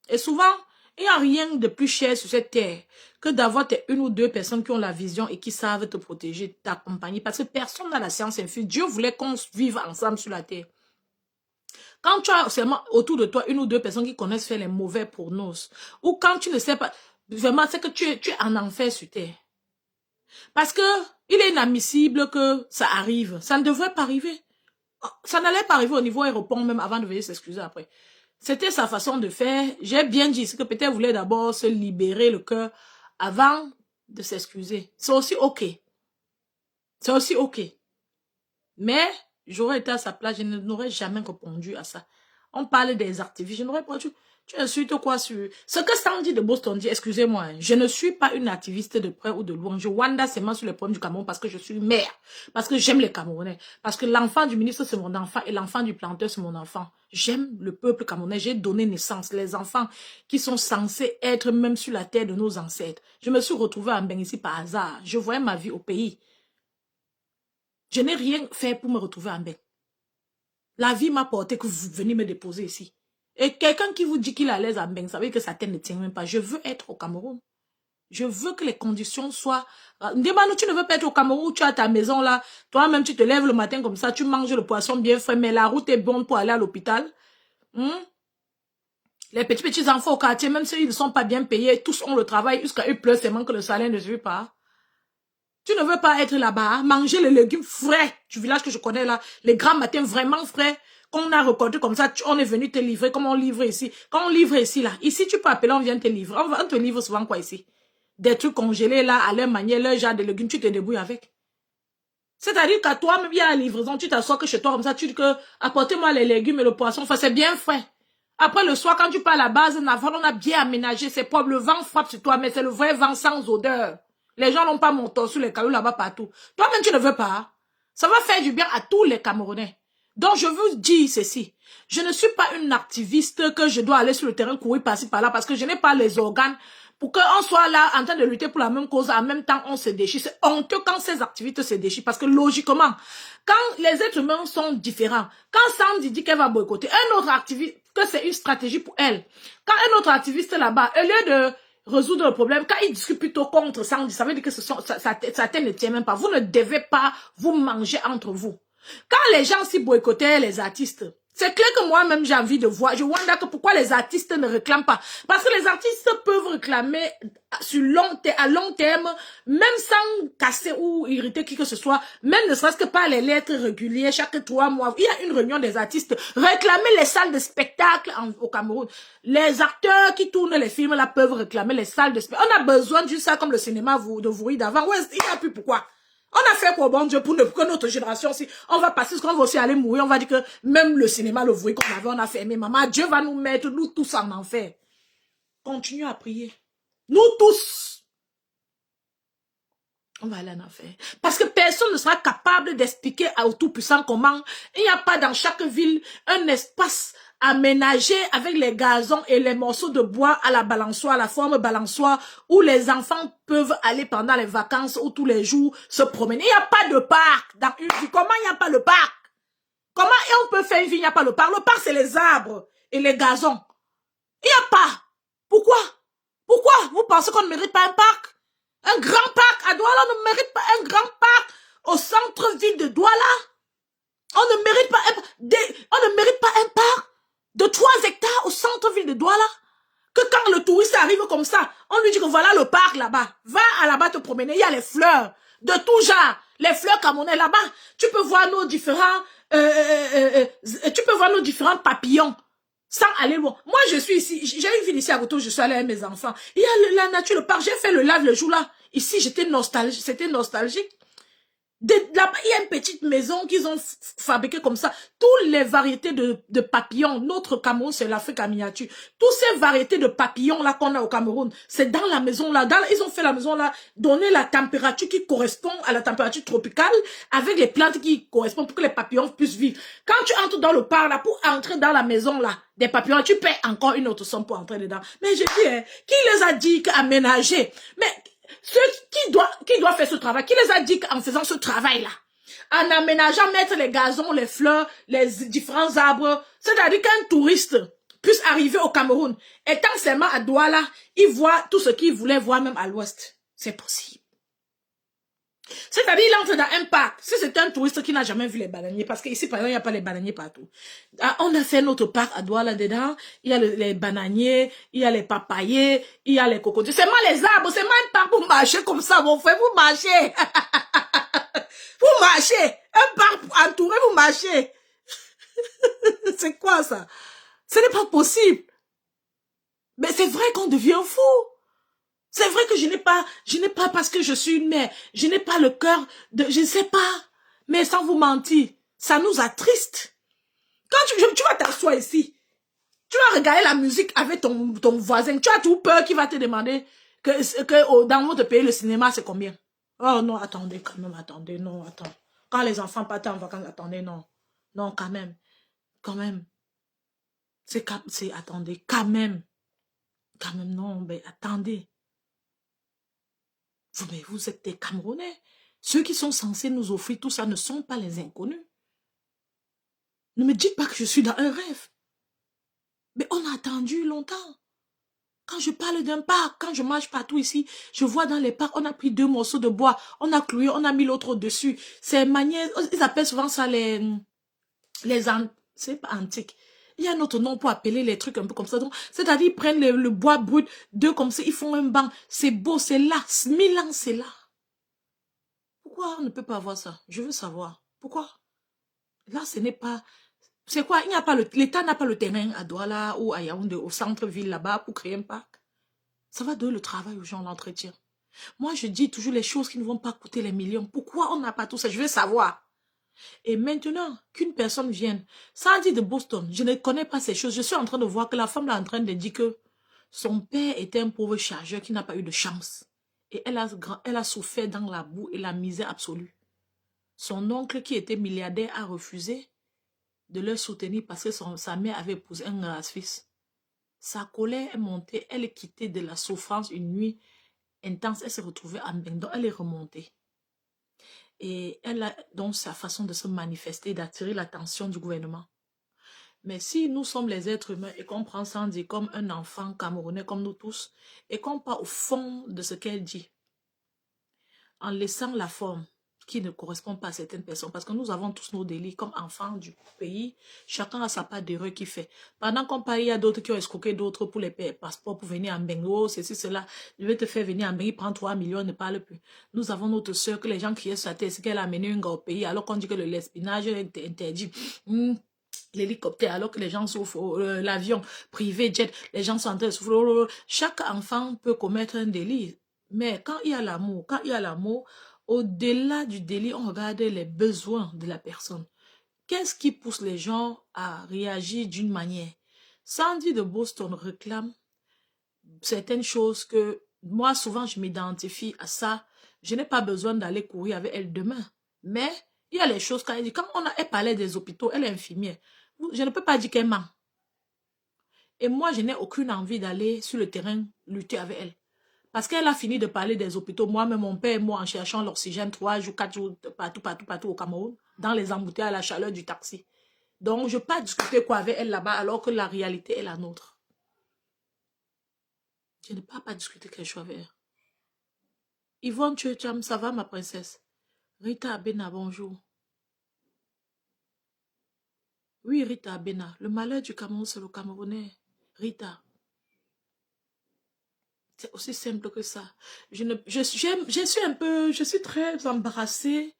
Et souvent, il n'y a rien de plus cher sur cette terre que d'avoir 1 ou 2 personnes qui ont la vision et qui savent te protéger, t'accompagner. Parce que personne n'a la science infuse. Dieu voulait qu'on vive ensemble sur la terre. Quand tu as seulement autour de toi 1 ou 2 personnes qui connaissent faire les mauvais pronos, ou quand tu ne sais pas, vraiment, c'est que tu es en enfer sur terre. Parce que il est inadmissible que ça arrive. Ça ne devrait pas arriver. Ça n'allait pas arriver au niveau aéroport même avant de venir s'excuser après. C'était sa façon de faire. J'ai bien dit que peut-être voulait d'abord se libérer le cœur avant de s'excuser. C'est aussi ok. C'est aussi ok. Mais j'aurais été à sa place, je n'aurais jamais répondu à ça. On parle des activistes, je n'aurais pas... Tu insultes quoi sur... Ce que Sandy de Boston dit, excusez-moi, je ne suis pas une activiste de près ou de loin. Je wanda seulement sur les problèmes du Cameroun parce que je suis mère, parce que j'aime les Camerounais, parce que l'enfant du ministre c'est mon enfant et l'enfant du planteur c'est mon enfant. J'aime le peuple camerounais, j'ai donné naissance, les enfants qui sont censés être même sur la terre de nos ancêtres. Je me suis retrouvée à Mbeng ici par hasard, je voyais ma vie au pays. Je n'ai rien fait pour me retrouver en Mbeng. La vie m'a porté que vous venez me déposer ici. Et quelqu'un qui vous dit qu'il est à l'aise à Mbeng, ça veut dire que sa tête ne tient même pas. Je veux être au Cameroun. Je veux que les conditions soient... Dis-moi, tu ne veux pas être au Cameroun, tu as ta maison là. Toi-même, tu te lèves le matin comme ça, tu manges le poisson bien frais, mais la route est bonne pour aller à l'hôpital. Les petits enfants au quartier, même s'ils ne sont pas bien payés, tous ont le travail, jusqu'à eux pleurent seulement que le salaire ne suit pas. Tu ne veux pas être là-bas, manger les légumes frais du village que je connais là, les grands matins vraiment frais, qu'on a récolté comme ça, on est venu te livrer comme on livre ici. Quand on livre ici là, ici tu peux appeler, on vient te livrer. On te livre souvent quoi ici? Des trucs congelés là, à leur manière, leur genre de légumes, tu te débrouilles avec. C'est-à-dire qu'à toi-même, il y a la livraison, tu t'assois que chez toi comme ça, tu dis que apportez-moi les légumes et le poisson, enfin c'est bien frais. Après le soir, quand tu pars à la base, on a bien aménagé, c'est propre, le vent frappe sur toi, mais c'est le vrai vent sans odeur. Les gens n'ont pas mon torse sur les cailloux là-bas partout. Toi-même, tu ne veux pas. Ça va faire du bien à tous les Camerounais. Donc, je vous dis ceci. Je ne suis pas une activiste que je dois aller sur le terrain courir par-ci par-là parce que je n'ai pas les organes pour qu'on soit là en train de lutter pour la même cause. En même temps, on se déchire. C'est honteux quand ces activistes se déchirent parce que logiquement, quand les êtres humains sont différents, quand Sandy dit qu'elle va boycotter, un autre activiste, que c'est une stratégie pour elle. Quand un autre activiste là-bas, au lieu de résoudre le problème, quand il discute plutôt contre Sandy, ça veut dire que sa tête ne tient même pas. Vous ne devez pas vous manger entre vous. Quand les gens s'y boycottaient les artistes, c'est clair que moi-même j'ai envie de voir. Je wonder que pourquoi les artistes ne réclament pas. Parce que les artistes peuvent réclamer à long terme, même sans casser ou irriter qui que ce soit, même ne serait-ce que par les lettres régulières chaque 3 mois. Il y a une réunion des artistes. Réclamer les salles de spectacle au Cameroun. Les acteurs qui tournent les films là peuvent réclamer les salles de spectacle. On a besoin d'une salle comme le cinéma de Voury d'avant. Ouais, il n'y a plus pourquoi. On a fait pour bon Dieu pour que notre génération aussi, on va passer, parce qu'on va aussi aller mourir, on va dire que même le cinéma, le Voury qu'on avait, on a fermé. Maman, Dieu va nous mettre, nous tous en enfer. Continuez à prier. Nous tous. On va aller en enfer. Parce que personne ne sera capable d'expliquer au Tout-Puissant comment il n'y a pas dans chaque ville un espace aménagé avec les gazons et les morceaux de bois à la balançoire, à la forme balançoire, où les enfants peuvent aller pendant les vacances ou tous les jours se promener. Il n'y a pas de parc dans une ville. Comment il n'y a pas le parc? Comment on peut faire une ville, il n'y a pas le parc? Le parc, c'est les arbres et les gazons. Il n'y a pas. Pourquoi? Pourquoi vous pensez qu'on ne mérite pas un parc? Un grand parc à Douala, on ne mérite pas un grand parc au centre-ville de Douala. On ne mérite pas un parc de 3 hectares au centre-ville de Douala. Que quand le touriste arrive comme ça, on lui dit que voilà le parc là-bas. Va à là-bas te promener, il y a les fleurs de tout genre. Les fleurs camerounais là-bas. Tu peux voir nos différents papillons. Sans aller loin. Moi, je suis ici. J'ai une ville ici à Goto, je suis allée avec mes enfants. Il y a la nature, le parc. J'ai fait le live le jour là. Ici, j'étais nostalgique. C'était nostalgique. Là-bas, il y a une petite maison qu'ils ont fabriquée comme ça. Toutes les variétés de papillons. Notre Cameroun, c'est l'Afrique en miniature. Toutes ces variétés de papillons là qu'on a au Cameroun, c'est dans la maison là. Ils ont fait la maison là, donner la température qui correspond à la température tropicale avec les plantes qui correspondent pour que les papillons puissent vivre. Quand tu entres dans le parc là, pour entrer dans la maison là, des papillons, tu paies encore une autre somme pour entrer dedans. Mais je dis, hein, qui les a dit qu'aménager? Mais ceux qui doit faire ce travail, qui les a dit qu'en faisant ce travail-là, en aménageant, mettre les gazons, les fleurs, les différents arbres, c'est-à-dire qu'un touriste puisse arriver au Cameroun, étant seulement à Douala, il voit tout ce qu'il voulait voir même à l'ouest. C'est possible. C'est-à-dire, il entre dans un parc. Si c'est un touriste qui n'a jamais vu les bananiers, parce qu'ici, par exemple, il n'y a pas les bananiers partout. Ah, on a fait notre parc à Douala dedans. Il y a les bananiers, il y a les papayers, il y a les cocotiers. C'est moi les arbres, c'est moi un parc pour marcher comme ça, mon frère, vous marchez. Vous marchez. Un parc entouré, vous marchez. C'est quoi ça? Ce n'est pas possible. Mais c'est vrai qu'on devient fou. C'est vrai que je n'ai pas parce que je suis une mère, je n'ai pas le cœur de, je ne sais pas. Mais sans vous mentir, ça nous attriste. Quand tu vas t'asseoir ici, tu vas regarder la musique avec ton voisin, tu as tout peur qu'il va te demander que dans votre pays, le cinéma, c'est combien? Oh non, attendez, quand même, attendez, non, attends. Quand les enfants partent en vacances, attendez, non. Non, quand même. Attendez, quand même. Quand même, non, mais attendez. Mais vous êtes des Camerounais. Ceux qui sont censés nous offrir tout ça ne sont pas les inconnus. Ne me dites pas que je suis dans un rêve. Mais on a attendu longtemps. Quand je parle d'un parc, quand je marche partout ici, je vois dans les parcs, on a pris 2 morceaux de bois, on a cloué, on a mis l'autre au-dessus. C'est manière, ils appellent souvent ça c'est pas antique. Il y a un autre nom pour appeler les trucs un peu comme ça. C'est-à-dire, ils prennent le bois brut, 2 comme ça, ils font un banc. C'est beau, c'est là. 1000 ans, c'est là. Pourquoi on ne peut pas avoir ça? Je veux savoir. Pourquoi? Là, ce n'est pas... C'est quoi? L'État n'a pas le terrain à Douala ou à Yaoundé, au centre-ville là-bas pour créer un parc. Ça va donner le travail aux gens, l'entretien. Moi, je dis toujours les choses qui ne vont pas coûter les millions. Pourquoi on n'a pas tout ça? Je veux savoir. Et maintenant, qu'une personne vienne, Sandy de Boston, je ne connais pas ces choses. Je suis en train de voir que la femme est en train de dire que son père était un pauvre chargeur qui n'a pas eu de chance. Et elle a souffert dans la boue et la misère absolue. Son oncle qui était milliardaire a refusé de le soutenir parce que sa mère avait épousé un grâce-fils. Sa colère est montée, elle est quittée de la souffrance une nuit intense, elle s'est retrouvée en bain, donc elle est remontée. Et elle a donc sa façon de se manifester, d'attirer l'attention du gouvernement. Mais si nous sommes les êtres humains et qu'on prend Sandy comme un enfant camerounais comme nous tous, et qu'on part au fond de ce qu'elle dit, en laissant la forme qui ne correspond pas à certaines personnes, parce que nous avons tous nos délits comme enfants du pays, chacun a sa part d'erreur qu'il fait. Pendant qu'on parle, il y a d'autres qui ont escroqué d'autres pour les passeports, pour venir en Bengo, ceci, cela, je vais te faire venir en Bengo, prends 3 millions, ne parle plus. Nous avons notre soeur que les gens criaient sur la tête, c'est qu'elle a amené un gars au pays, alors qu'on dit que le l'espionnage est interdit. L'hélicoptère, alors que les gens souffrent, l'avion privé, jet, les gens sont en train de souffrir. Chaque enfant peut commettre un délit. Mais quand il y a l'amour, au-delà du délit, on regarde les besoins de la personne. Qu'est-ce qui pousse les gens à réagir d'une manière? Sandy de Boston réclame certaines choses que moi, souvent, je m'identifie à ça. Je n'ai pas besoin d'aller courir avec elle demain. Mais il y a les choses quand elle dit, quand elle parlait des hôpitaux, elle est infirmière. Je ne peux pas dire qu'elle ment. Et moi, je n'ai aucune envie d'aller sur le terrain lutter avec elle. Parce qu'elle a fini de parler des hôpitaux. Moi-même, mon père et moi, en cherchant l'oxygène 3 jours, 4 jours, partout au Cameroun, dans les embouteillages, à la chaleur du taxi. Donc, je ne peux pas discuter quoi avec elle là-bas, alors que la réalité est la nôtre. Je ne peux pas discuter quelque chose avec elle. Yvonne Tcham, ça va, ma princesse? Rita Abena, bonjour. Oui, Rita Abena. Le malheur du Cameroun, c'est le Camerounais. Rita. C'est aussi simple que ça. Je suis très embarrassée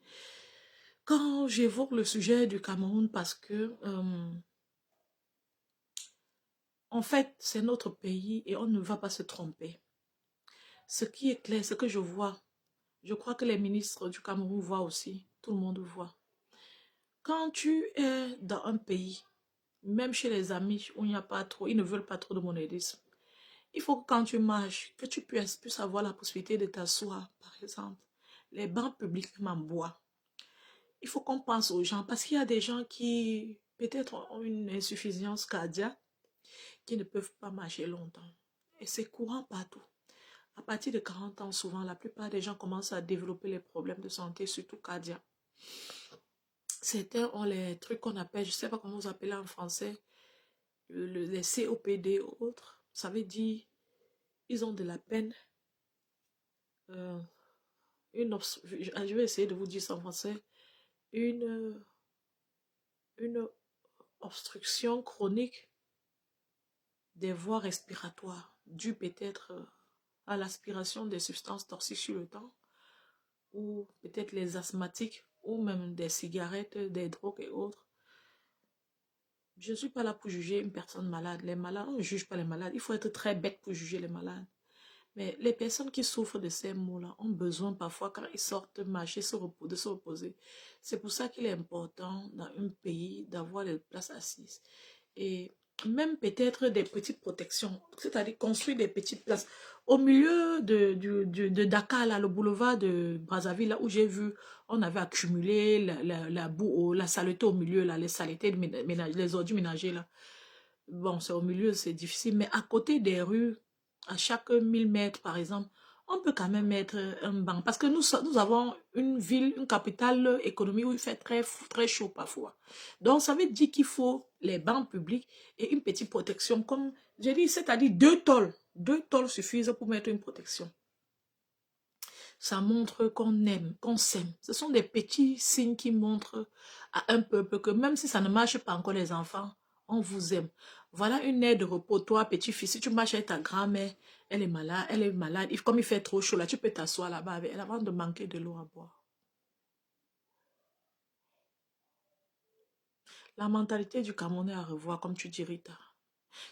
quand j'évoque le sujet du Cameroun parce que, en fait, c'est notre pays et on ne va pas se tromper. Ce qui est clair, ce que je vois, Je crois que les ministres du Cameroun voient aussi. Tout le monde voit. Quand tu es dans un pays, même chez les amis où il n'y a pas trop, ils ne veulent pas trop de monnaidisme. Il faut que quand tu marches, que tu puisses avoir la possibilité de t'asseoir, par exemple. Les bancs publics m'en bois. Il faut qu'on pense aux gens parce qu'il y a des gens qui peut-être ont une insuffisance cardiaque, qui ne peuvent pas marcher longtemps. Et c'est courant partout. À partir de 40 ans, souvent, la plupart des gens commencent à développer les problèmes de santé, surtout cardiaques. Certains ont les trucs qu'on appelle, je ne sais pas comment vous appelez en français, les COPD ou autres. Ça veut dire, ils ont de la peine. Je vais essayer de vous dire ça en français. Une obstruction chronique des voies respiratoires, due peut-être à l'aspiration des substances toxiques sur le temps, ou peut-être les asthmatiques, ou même des cigarettes, des drogues et autres. Je ne suis pas là pour juger une personne malade. Les malades, on ne juge pas les malades. Il faut être très bête pour juger les malades. Mais les personnes qui souffrent de ces maux-là ont besoin parfois, quand ils sortent marcher, de se reposer. C'est pour ça qu'il est important dans un pays d'avoir des places assises. Et même peut-être des petites protections, c'est-à-dire construire des petites places. Au milieu de Dakar, là, le boulevard de Brazzaville, là où j'ai vu, on avait accumulé la boue, la saleté au milieu, là, les saletés, les ordures ménagers. Là. Bon, c'est au milieu, c'est difficile, mais à côté des rues, à chaque 1000 mètres, par exemple, on peut quand même mettre un banc. Parce que nous avons une ville, une capitale économique où il fait très chaud parfois. Donc, ça veut dire qu'il faut les bancs publics et une petite protection. Comme j'ai dit, c'est-à-dire 2 tôles. 2 tôles suffisent pour mettre une protection. Ça montre qu'on aime, qu'on s'aime. Ce sont des petits signes qui montrent à un peuple que même si ça ne marche pas encore les enfants, on vous aime. Voilà une aide de repos. Toi, petit-fils, si tu marches avec ta grand-mère, elle est malade. Comme il fait trop chaud, là, tu peux t'asseoir là-bas avec elle avant de manquer de l'eau à boire. La mentalité du Camerounais à revoir, comme tu dis, Rita.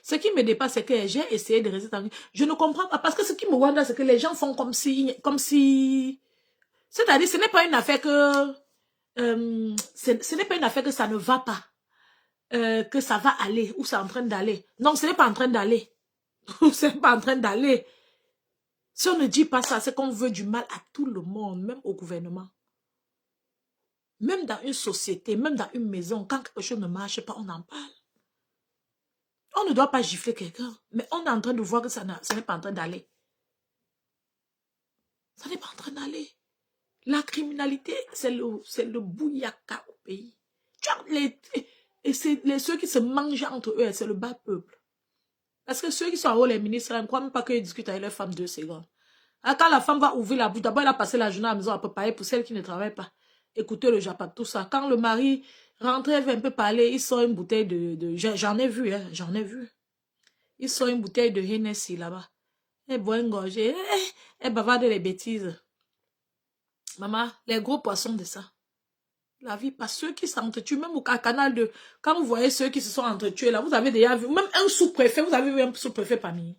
Ce qui me dépasse, c'est que j'ai essayé de rester en... Je ne comprends pas, parce que ce qui me wonder, c'est que les gens font comme si... C'est-à-dire, ce n'est pas une affaire que... ce n'est pas une affaire que ça ne va pas. Que ça va aller, ou c'est en train d'aller. Non, ce n'est pas en train d'aller. Ce n'est pas en train d'aller. Si on ne dit pas ça, c'est qu'on veut du mal à tout le monde, même au gouvernement. Même dans une société, même dans une maison, quand quelque chose ne marche pas, on en parle. On ne doit pas gifler quelqu'un, mais on est en train de voir que ça n'est pas en train d'aller. Ça n'est pas en train d'aller. La criminalité, c'est le bouillaka au pays. Et c'est ceux qui se mangent entre eux, c'est le bas peuple. Parce que ceux qui sont en haut, les ministres, ne croient même pas qu'ils discutent avec leurs femmes 2 secondes. Alors, quand la femme va ouvrir la bouche, d'abord elle a passé la journée à la maison, elle peut parler pour celles qui ne travaillent pas. Écoutez le Japon, tout ça. Quand le mari rentre, elle veut un peu parler, il sort une bouteille j'en ai vu, hein, j'en ai vu. Il sort une bouteille de Hennessy là-bas. Elle boit une gorgée, elle bavarde les bêtises. Maman, les gros poissons de ça. La vie, pas ceux qui s'entretuent, même au canal de... Quand vous voyez ceux qui se sont entretués là, vous avez déjà vu, même un sous-préfet, vous avez vu un sous-préfet parmi.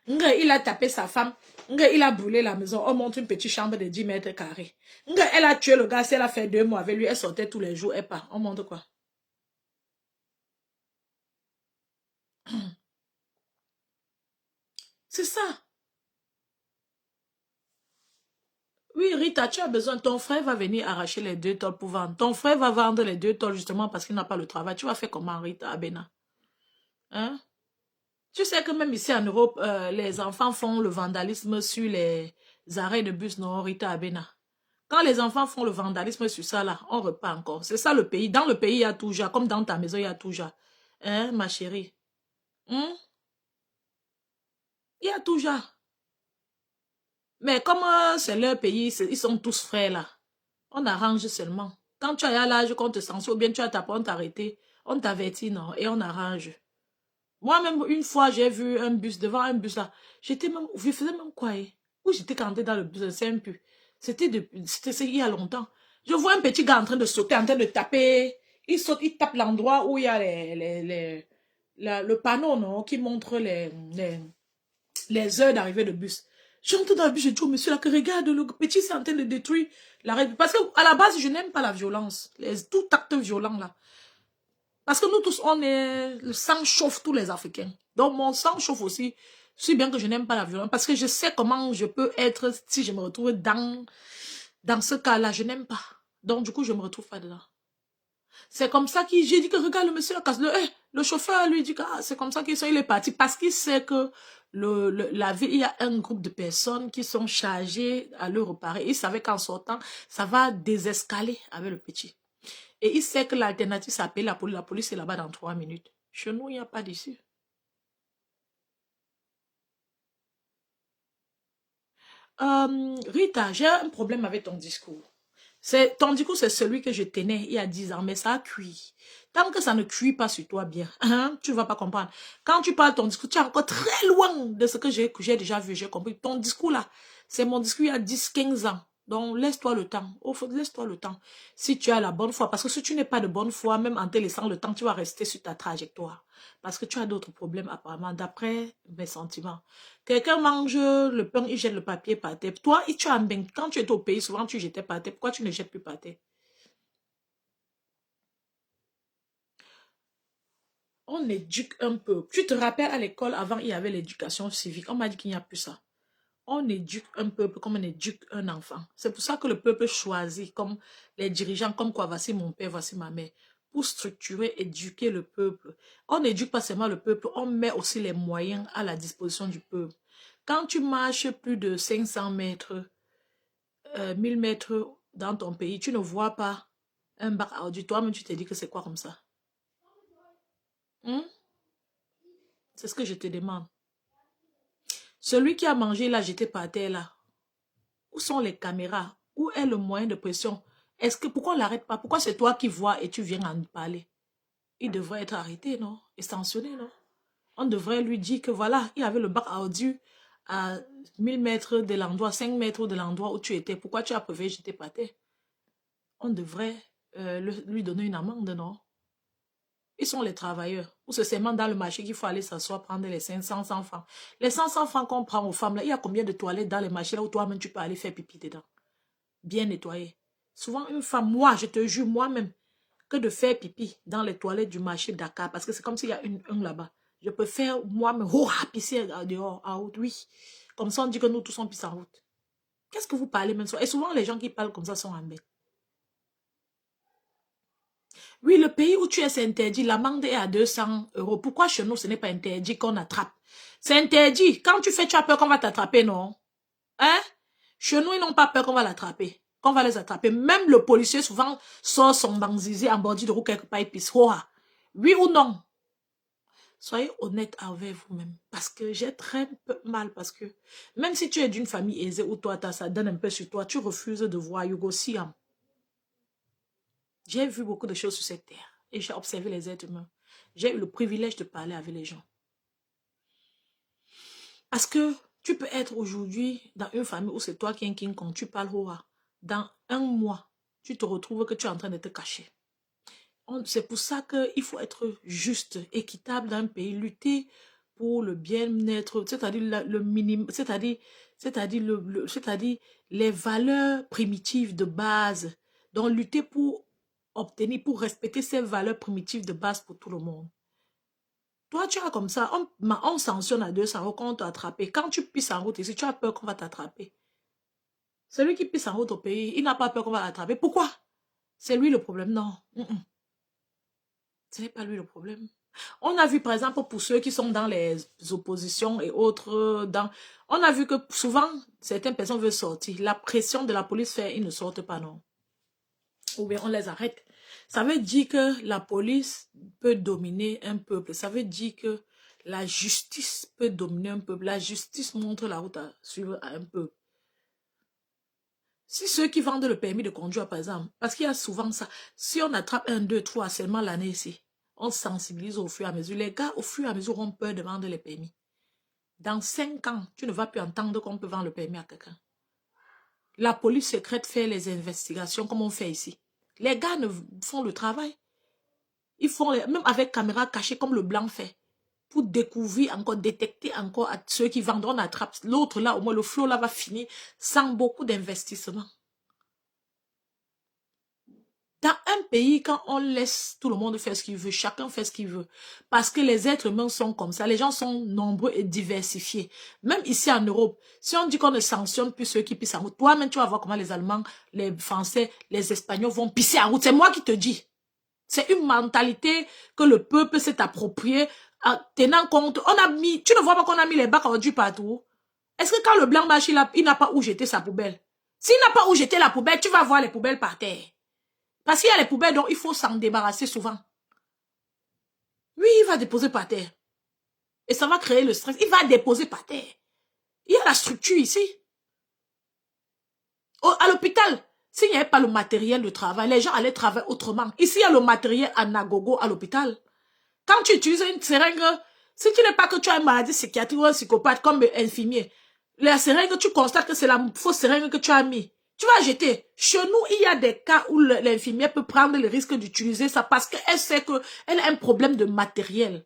Il a tapé sa femme, il a brûlé la maison, on monte une petite chambre de 10 mètres carrés. Elle a tué le gars, si elle a fait 2 mois avec lui, elle sortait tous les jours, elle part. On montre quoi? C'est ça. Oui, Rita, tu as besoin. Ton frère va venir arracher les 2 tôles pour vendre. Ton frère va vendre les 2 tôles justement parce qu'il n'a pas le travail. Tu vas faire comment, Rita Abena? Hein? Tu sais que même ici en Europe, les enfants font le vandalisme sur les arrêts de bus, non, Rita Abena? Quand les enfants font le vandalisme sur ça, là, on repart encore. C'est ça le pays. Dans le pays, il y a tout genre. Comme dans ta maison, il y a tout genre. Hein, ma chérie? Hein? Il y a tout genre. Mais comme c'est leur pays, ils sont tous frères là. On arrange seulement. Quand tu as l'âge qu'on te censure, ou bien tu as ta porte arrêtée, on t'avertit, non, et on arrange. Moi-même, une fois, j'ai vu un bus, devant un bus là. Je faisais même quoi, où j'étais cantée dans le bus, je ne sais même plus. C'était il y a longtemps. Je vois un petit gars en train de sauter, en train de taper. Il saute, il tape l'endroit où il y a le panneau, non, qui montre les heures d'arrivée de bus. J'entre dans le bus, je dis au monsieur là que regarde, le petit c'est en train de détruire la République. Parce qu'à la base, je n'aime pas la violence. Tout acte violent là. Parce que nous tous, on est... Le sang chauffe tous les Africains. Donc mon sang chauffe aussi. Si bien que je n'aime pas la violence. Parce que je sais comment je peux être si je me retrouve dans ce cas-là. Je n'aime pas. Donc du coup, je ne me retrouve pas dedans. C'est comme ça que j'ai dit que regarde le monsieur là, le chauffeur lui dit que c'est comme ça qu'il est parti. Parce qu'il sait que la ville, il y a un groupe de personnes qui sont chargées à le réparer. Il savait qu'en sortant, ça va désescaler avec le petit. Et il sait que l'alternative s'appelle la police. La police est là-bas dans 3 minutes. Chez nous, il n'y a pas d'issue. Rita, j'ai un problème avec ton discours. Ton discours, c'est celui que je tenais il y a 10 ans, mais ça a cuit. Tant que ça ne cuit pas sur toi bien, hein, tu ne vas pas comprendre. Quand tu parles ton discours, tu es encore très loin de ce que j'ai déjà vu, j'ai compris. Ton discours là, c'est mon discours il y a 10-15 ans. Donc, laisse-toi le temps. Laisse-toi le temps. Si tu as la bonne foi, parce que si tu n'es pas de bonne foi, même en te laissant le temps, tu vas rester sur ta trajectoire. Parce que tu as d'autres problèmes apparemment, d'après mes sentiments. Quelqu'un mange le pain, il jette le papier par terre. Toi, tu as un bain. Quand tu étais au pays, souvent tu jetais par terre. Pourquoi tu ne jettes plus par terre? On éduque un peu. Tu te rappelles à l'école, avant, il y avait l'éducation civique. On m'a dit qu'il n'y a plus ça. On éduque un peuple comme on éduque un enfant. C'est pour ça que le peuple choisit, comme les dirigeants, comme quoi, voici mon père, voici ma mère, pour structurer, éduquer le peuple. On n'éduque pas seulement le peuple, on met aussi les moyens à la disposition du peuple. Quand tu marches plus de 500 mètres, 1000 mètres dans ton pays, tu ne vois pas un bac à ordures. Toi-même, tu te dis que c'est quoi comme ça? Hmm? C'est ce que je te demande. Celui qui a mangé, il a jeté par terre là. Où sont les caméras? Où est le moyen de pression? Pourquoi on ne l'arrête pas? Pourquoi c'est toi qui vois et tu viens en parler? Il devrait être arrêté, non? Et sanctionné, non? On devrait lui dire que voilà, il avait le bac à ordures à 1000 mètres de l'endroit, 5 mètres de l'endroit où tu étais. Pourquoi tu as préféré jeter par terre? On devrait lui donner une amende, non? Ils sont les travailleurs. Ou c'est seulement dans le marché qu'il faut aller s'asseoir, prendre les 500 francs. Les 500 francs qu'on prend aux femmes, là, il y a combien de toilettes dans les marchés là où toi-même tu peux aller faire pipi dedans? Bien nettoyé. Souvent, une femme, moi, je te jure moi-même, que de faire pipi dans les toilettes du marché de Dakar, parce que c'est comme s'il y a un là-bas. Je peux faire moi-même, pisser dehors, en route, oui. Comme ça, on dit que nous tous on pisse en route. Qu'est-ce que vous parlez même ça? Et souvent, les gens qui parlent comme ça sont en bête. Oui, le pays où tu es, c'est interdit. L'amende est à 200 €. Pourquoi chez nous, ce n'est pas interdit qu'on attrape? C'est interdit. Quand tu fais, tu as peur qu'on va t'attraper, non? Hein? Chez nous, ils n'ont pas peur qu'on va l'attraper. Qu'on va les attraper. Même le policier, souvent, sort son banzizé en bordure de roue quelque part et pisse. Oui ou non? Soyez honnête avec vous-même. Parce que j'ai très peu mal. Parce que même si tu es d'une famille aisée ou toi, ça donne un peu sur toi, tu refuses de voir Yugo Siam. J'ai vu beaucoup de choses sur cette terre. Et j'ai observé les êtres humains. J'ai eu le privilège de parler avec les gens. Parce que tu peux être aujourd'hui dans une famille où c'est toi qui es un king quand tu parles Hoa. Dans un mois, tu te retrouves que tu es en train de te cacher. C'est pour ça qu'il faut être juste, équitable dans un pays, lutter pour le bien-être, c'est-à-dire le minimum, c'est-à-dire les valeurs primitives de base. Donc lutter pour obtenir, pour respecter ces valeurs primitives de base pour tout le monde. Toi, tu as comme ça, on sanctionne à 200 € quand on t'a attrapé. Quand tu pisses en route ici, tu as peur qu'on va t'attraper. Celui qui pisse en route au pays, il n'a pas peur qu'on va l'attraper. Pourquoi? C'est lui le problème, non. Ce n'est pas lui le problème. On a vu par exemple pour ceux qui sont dans les oppositions et autres, on a vu que souvent, certaines personnes veulent sortir. La pression de la police fait, ils ne sortent pas, non. Ou bien on les arrête. Ça veut dire que la police peut dominer un peuple. Ça veut dire que la justice peut dominer un peuple. La justice montre la route à suivre à un peuple. Si ceux qui vendent le permis de conduire, par exemple, parce qu'il y a souvent ça, si on attrape 1, 2, 3 seulement l'année ici, on sensibilise au fur et à mesure. Les gars, au fur et à mesure, ont peur de vendre les permis. Dans 5 ans, tu ne vas plus entendre qu'on peut vendre le permis à quelqu'un. La police secrète fait les investigations comme on fait ici. Les gars ne font le travail. Ils font, même avec caméra cachée comme le blanc fait. pour découvrir encore, détecter encore à ceux qui vendront la trappe. L'autre là, au moins le flot là va finir sans beaucoup d'investissement. Dans un pays, quand on laisse tout le monde faire ce qu'il veut, chacun fait ce qu'il veut, parce que les êtres humains sont comme ça, les gens sont nombreux et diversifiés. Même ici en Europe, si on dit qu'on ne sanctionne plus ceux qui pissent en route, toi-même tu vas voir comment les Allemands, les Français, les Espagnols vont pisser en route. C'est moi qui te dis. C'est une mentalité que le peuple s'est appropriée en tenant compte. On a mis, tu ne vois pas qu'on a mis les bacs à ordures partout? Est-ce que quand le blanc marche, il n'a pas où jeter sa poubelle? S'il n'a pas où jeter la poubelle, tu vas voir les poubelles par terre. Parce qu'il y a les poubelles dont il faut s'en débarrasser souvent. Oui, il va déposer par terre. Et ça va créer le stress. Il va déposer par terre. Il y a la structure ici. À l'hôpital, s'il n'y avait pas le matériel de travail, les gens allaient travailler autrement. Ici, il y a le matériel à Nagogo à l'hôpital. Quand tu utilises une seringue, si tu n'es pas que tu as une maladie psychiatrique ou un psychopathe comme infirmier, la seringue, tu constates que c'est la fausse seringue que tu as mis. Tu vas jeter. Chez nous, il y a des cas où l'infirmière peut prendre le risque d'utiliser ça parce qu'elle sait qu'elle a un problème de matériel.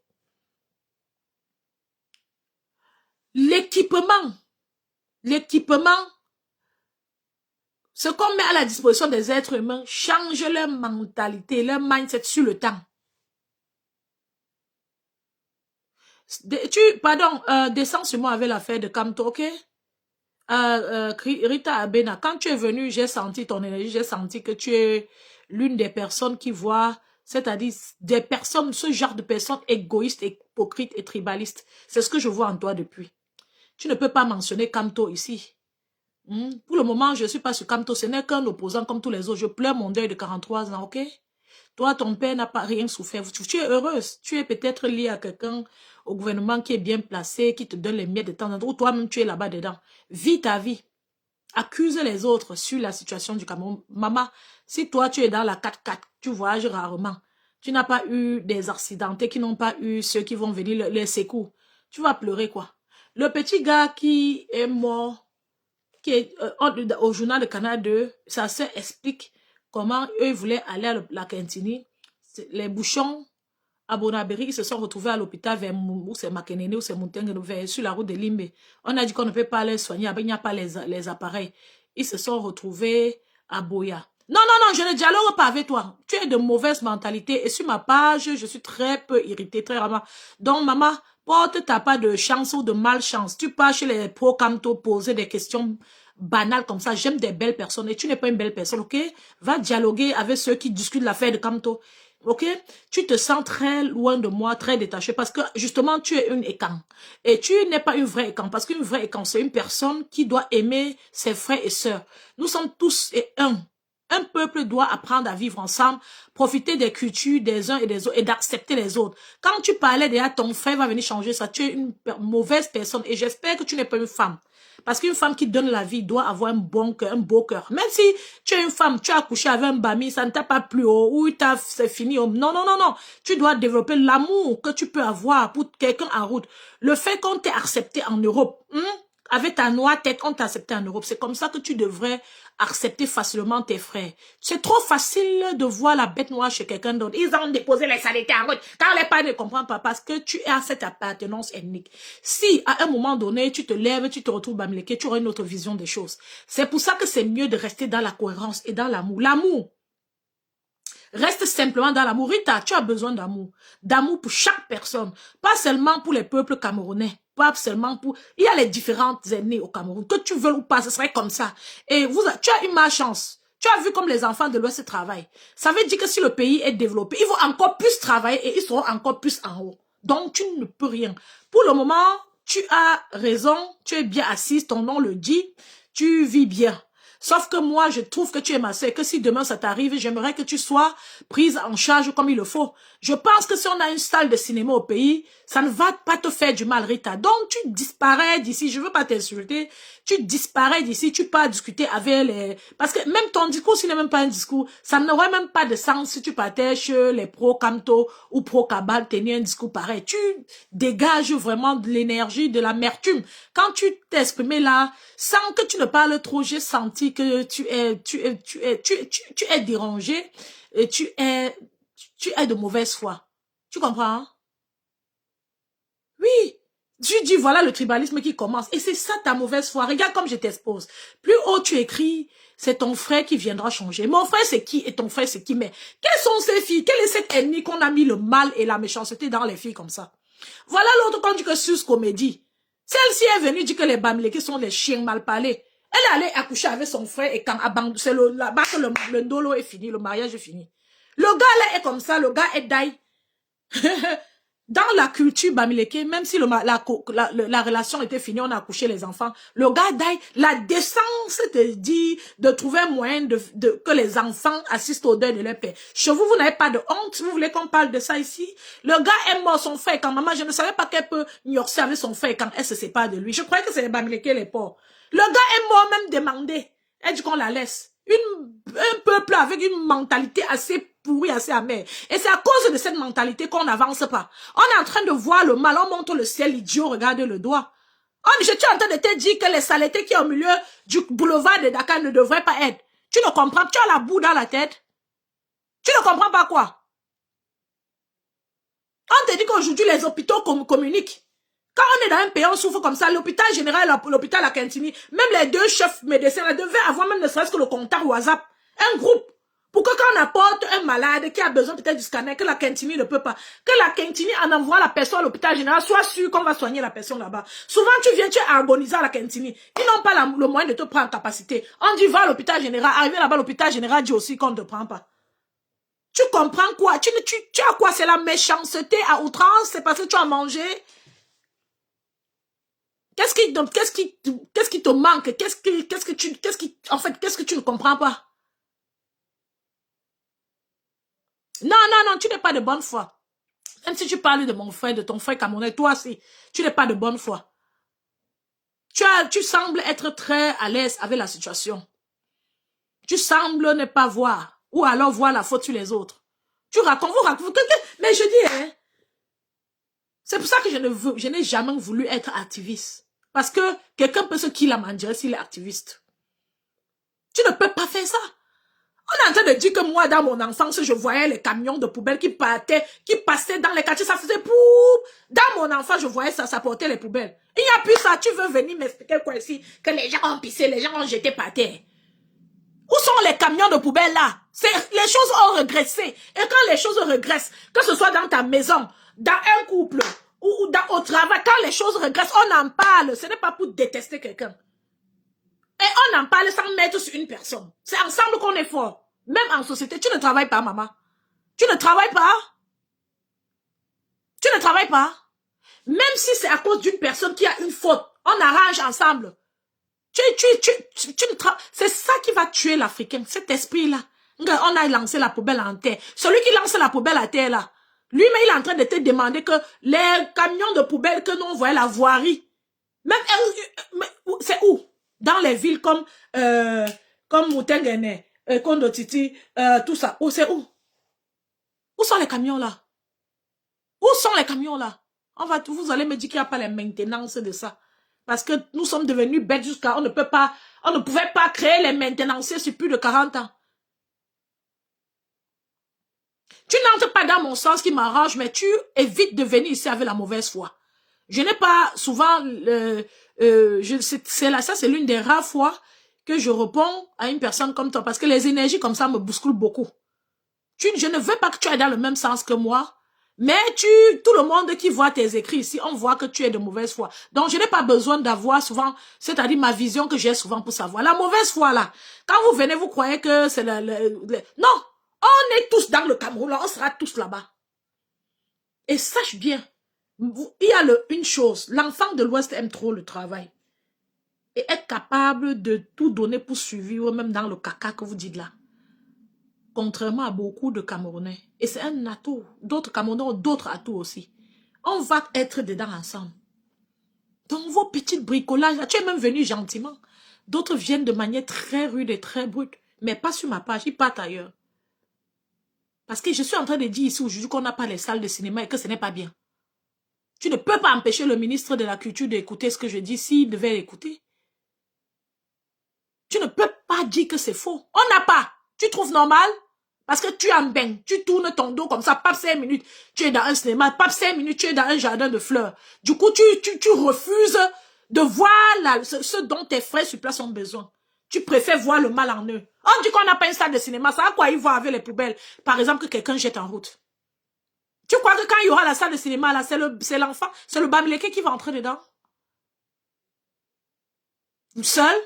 L'équipement, ce qu'on met à la disposition des êtres humains change leur mentalité, leur mindset sur le temps. Descends sur moi avec l'affaire de Kamto, ok? Rita Abena, quand tu es venue, j'ai senti ton énergie, j'ai senti que tu es l'une des personnes qui voient, c'est-à-dire des personnes, ce genre de personnes égoïstes, hypocrites et tribalistes. C'est ce que je vois en toi depuis. Tu ne peux pas mentionner Kamto ici. Pour le moment, je ne suis pas sur Kamto, ce n'est qu'un opposant comme tous les autres. Je pleure mon deuil de 43 ans, ok? Toi, ton père n'a pas rien souffert. Tu es heureuse. Tu es peut-être liée à quelqu'un au gouvernement qui est bien placé, qui te donne les miettes de temps en temps, ou toi-même tu es là-bas dedans. Vis ta vie. Accuse les autres sur la situation du Cameroun. Maman, si toi tu es dans la 4x4, tu voyages rarement. Tu n'as pas eu des accidentés qui n'ont pas eu ceux qui vont venir les secours. Tu vas pleurer quoi? Le petit gars qui est mort, qui est au journal de Canal 2, sa sœur explique comment eux voulaient aller à la Quintini. Les bouchons à Bonabéry, ils se sont retrouvés à l'hôpital vers Makenene ou c'est Mouteng, sur la route de Limbe. On a dit qu'on ne peut pas les soigner, il n'y a pas les appareils. Ils se sont retrouvés à Boya. Non, non, non, je ne dialogue pas avec toi. Tu es de mauvaise mentalité et sur ma page, je suis très peu irritée, très rarement. Donc, maman, porte ta part de chance ou de malchance. Tu pars chez les pro-Kamto poser des questions banales comme ça. J'aime des belles personnes et tu n'es pas une belle personne, ok? Va dialoguer avec ceux qui discutent l'affaire de Kamto. Ok, tu te sens très loin de moi, très détaché parce que justement tu es une écan et tu n'es pas une vraie écan parce qu'une vraie écan c'est une personne qui doit aimer ses frères et sœurs. Nous sommes tous et un. Un peuple doit apprendre à vivre ensemble, profiter des cultures des uns et des autres et d'accepter les autres. Quand tu parlais déjà, ton frère va venir changer ça. Tu es une mauvaise personne et j'espère que tu n'es pas une femme. Parce qu'une femme qui donne la vie doit avoir un bon cœur, un beau cœur. Même si tu es une femme, tu as couché avec un bami, ça ne t'a pas plu, ou c'est fini. Non, non, non, non. Tu dois développer l'amour que tu peux avoir pour quelqu'un en route. Le fait qu'on t'ait accepté en Europe, avec ta noire tête, on t'a accepté en Europe. C'est comme ça que tu devrais accepter facilement tes frères. C'est trop facile de voir la bête noire chez quelqu'un d'autre. Ils ont déposé les saletés en route. Quand les parents ne comprennent pas parce que tu as cette appartenance ethnique. Si à un moment donné, tu te lèves, tu te retrouves Bamileke, tu auras une autre vision des choses. C'est pour ça que c'est mieux de rester dans la cohérence et dans l'amour. L'amour. Reste simplement dans l'amour. Rita, tu as besoin d'amour. D'amour pour chaque personne. Pas seulement pour les peuples camerounais. Pas seulement pour... Il y a les différentes aînées au Cameroun. Que tu veux ou pas, ce serait comme ça. Et tu as une malchance. Tu as vu comme les enfants de l'Ouest travaillent. Ça veut dire que si le pays est développé, ils vont encore plus travailler et ils seront encore plus en haut. Donc, tu ne peux rien. Pour le moment, tu as raison. Tu es bien assise, ton nom le dit. Tu vis bien. Sauf que moi, je trouve que tu es ma sœur, que si demain ça t'arrive, j'aimerais que tu sois prise en charge comme il le faut. Je pense que si on a une salle de cinéma au pays, ça ne va pas te faire du mal, Rita. Donc, tu disparais d'ici, je veux pas t'insulter, tu disparais d'ici, tu pars discuter avec les... Parce que même ton discours, s'il n'est même pas un discours, ça n'aurait même pas de sens si tu partais chez les pro-Kamto ou pro-Kabal, tenir un discours pareil. Tu dégages vraiment de l'énergie, de l'amertume. Quand tu t'exprimais là, sans que tu ne parles trop, j'ai senti que tu es dérangé et tu es de mauvaise foi. Tu comprends? Hein? Oui. Tu dis, voilà le tribalisme qui commence. Et c'est ça ta mauvaise foi. Regarde comme je t'expose. Plus haut tu écris, c'est ton frère qui viendra changer. Mon frère c'est qui et ton frère c'est qui? Mais quelles sont ces filles? Quelle est cette ennemi qu'on a mis le mal et la méchanceté dans les filles comme ça? Voilà l'autre qu'on dit que sus comédie. Celle-ci est venue dire que les Bamileke sont des chiens mal parlés. Elle allait accoucher avec son frère et quand c'est là-bas que le ndolo est fini, le mariage est fini. Le gars là est comme ça, le gars est daï. Dans la culture Bamileke, même si la relation était finie, on a accouché les enfants, le gars d'aille, la décence te dit de trouver un moyen que les enfants assistent au deuil de leur père. Chez vous, vous n'avez pas de honte, vous voulez qu'on parle de ça ici? Le gars est mort, son frère, quand maman, je ne savais pas qu'elle peut gnorcer avec son frère quand elle se sépare de lui. Je croyais que c'est les Bamileke, les pauvres. Le gars est mort, même demandé. Elle dit qu'on la laisse. Un peuple avec une mentalité assez pourrie, assez amère. Et c'est à cause de cette mentalité qu'on n'avance pas. On est en train de voir le mal, on montre le ciel, idiot, regarde le doigt. Je suis en train de te dire que les saletés qui sont au milieu du boulevard de Dakar ne devraient pas être. Tu ne comprends, tu as la boue dans la tête. Tu ne comprends pas quoi? On te dit qu'aujourd'hui les hôpitaux communiquent. Quand on est dans un pays, on souffre comme ça, l'hôpital général et l'hôpital à Kentini, même les deux chefs médecins devaient avoir même ne serait-ce que le contact WhatsApp, un groupe, pour que quand on apporte un malade qui a besoin peut-être du scanner, que la Kentini ne peut pas, que la Kentini en envoie la personne à l'hôpital général, soit sûr qu'on va soigner la personne là-bas. Souvent, tu viens, tu es agonisé à la Kentini. Ils n'ont pas le moyen de te prendre en capacité. On dit, va à l'hôpital général, arrivé là-bas, l'hôpital général dit aussi qu'on ne te prend pas. Tu comprends quoi? Tu as quoi? C'est la méchanceté à outrance, c'est parce que tu as mangé. Qu'est-ce qui te manque? En fait, qu'est-ce que tu ne comprends pas? Non, tu n'es pas de bonne foi. Même si tu parles de mon frère, de ton frère camerounais, toi aussi, tu n'es pas de bonne foi. Tu sembles être très à l'aise avec la situation. Tu sembles ne pas voir, ou alors voir la faute sur les autres. Vous racontez, mais je dis, hein, c'est pour ça que je n'ai jamais voulu être activiste. Parce que quelqu'un peut se killer à manger s'il est activiste. Tu ne peux pas faire ça. On est en train de dire que moi, dans mon enfance, je voyais les camions de poubelles qui passaient dans les quartiers, ça faisait poup. Dans mon enfance, je voyais ça portait les poubelles. Il n'y a plus ça. Tu veux venir m'expliquer quoi ici? Que les gens ont pissé, les gens ont jeté par terre. Où sont les camions de poubelles là? Les choses ont régressé. Et quand les choses régressent, que ce soit dans ta maison, dans un couple, ou au travail, quand les choses régressent, on en parle. Ce n'est pas pour détester quelqu'un. Et on en parle sans mettre sur une personne. C'est ensemble qu'on est fort. Même en société, tu ne travailles pas, maman. Tu ne travailles pas. Tu ne travailles pas. Même si c'est à cause d'une personne qui a une faute, on arrange ensemble. C'est ça qui va tuer l'Africain, cet esprit-là. On a lancé la poubelle en terre. Celui qui lance la poubelle à terre, là, lui-même, il est en train de te demander que les camions de poubelle que nous, on voyait la voirie, même, c'est où? Dans les villes comme Moutengene, Kondotiti, tout ça. C'est où? Où sont les camions là? Où sont les camions là? Vous allez me dire qu'il n'y a pas la maintenance de ça. Parce que nous sommes devenus bêtes jusqu'à on ne pouvait pas créer les maintenanciers sur plus de 40 ans. Tu n'entres pas dans mon sens qui m'arrange, mais tu évites de venir ici avec la mauvaise foi. Je n'ai pas souvent, ça c'est l'une des rares fois que je réponds à une personne comme toi, parce que les énergies comme ça me bousculent beaucoup. Je ne veux pas que tu ailles dans le même sens que moi, mais tout le monde qui voit tes écrits ici, on voit que tu es de mauvaise foi. Donc je n'ai pas besoin d'avoir souvent, c'est-à-dire ma vision que j'ai souvent pour savoir. La mauvaise foi là, quand vous venez, vous croyez que c'est non, on est tous dans le Cameroun, là, on sera tous là-bas. Et sache bien, il y a une chose, l'enfant de l'Ouest aime trop le travail. Et être capable de tout donner pour survivre, même dans le caca que vous dites là. Contrairement à beaucoup de Camerounais. Et c'est un atout. D'autres Camerounais ont d'autres atouts aussi. On va être dedans ensemble. Dans vos petites bricolages, là, tu es même venu gentiment. D'autres viennent de manière très rude et très brute. Mais pas sur ma page, ils partent ailleurs. Parce que je suis en train de dire ici aujourd'hui qu'on n'a pas les salles de cinéma et que ce n'est pas bien. Tu ne peux pas empêcher le ministre de la Culture d'écouter ce que je dis s'il devait l'écouter. Tu ne peux pas dire que c'est faux. On n'a pas. Tu trouves normal? Parce que tu es en bain, tu tournes ton dos comme ça, pas 5 minutes, tu es dans un cinéma, pas 5 minutes, tu es dans un jardin de fleurs. Du coup, tu refuses de voir ce dont tes frères sur place ont besoin. Tu préfères voir le mal en eux. On dit qu'on n'a pas une salle de cinéma, ça à quoi ils vont avec les poubelles? Par exemple, que quelqu'un jette en route. Tu crois que quand il y aura la salle de cinéma, là, c'est l'enfant, c'est le bamileke qui va entrer dedans? Seul?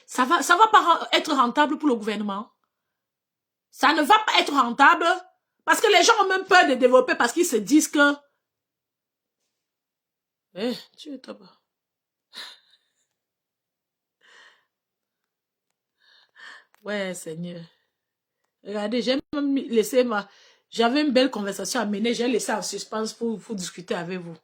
Ça va pas être rentable pour le gouvernement. Ça ne va pas être rentable parce que les gens ont même peur de développer parce qu'ils se disent que... tu es là-bas. Ouais, Seigneur. Regardez, j'ai même laissé ma... J'avais une belle conversation à mener, j'ai laissé en suspens pour discuter avec vous.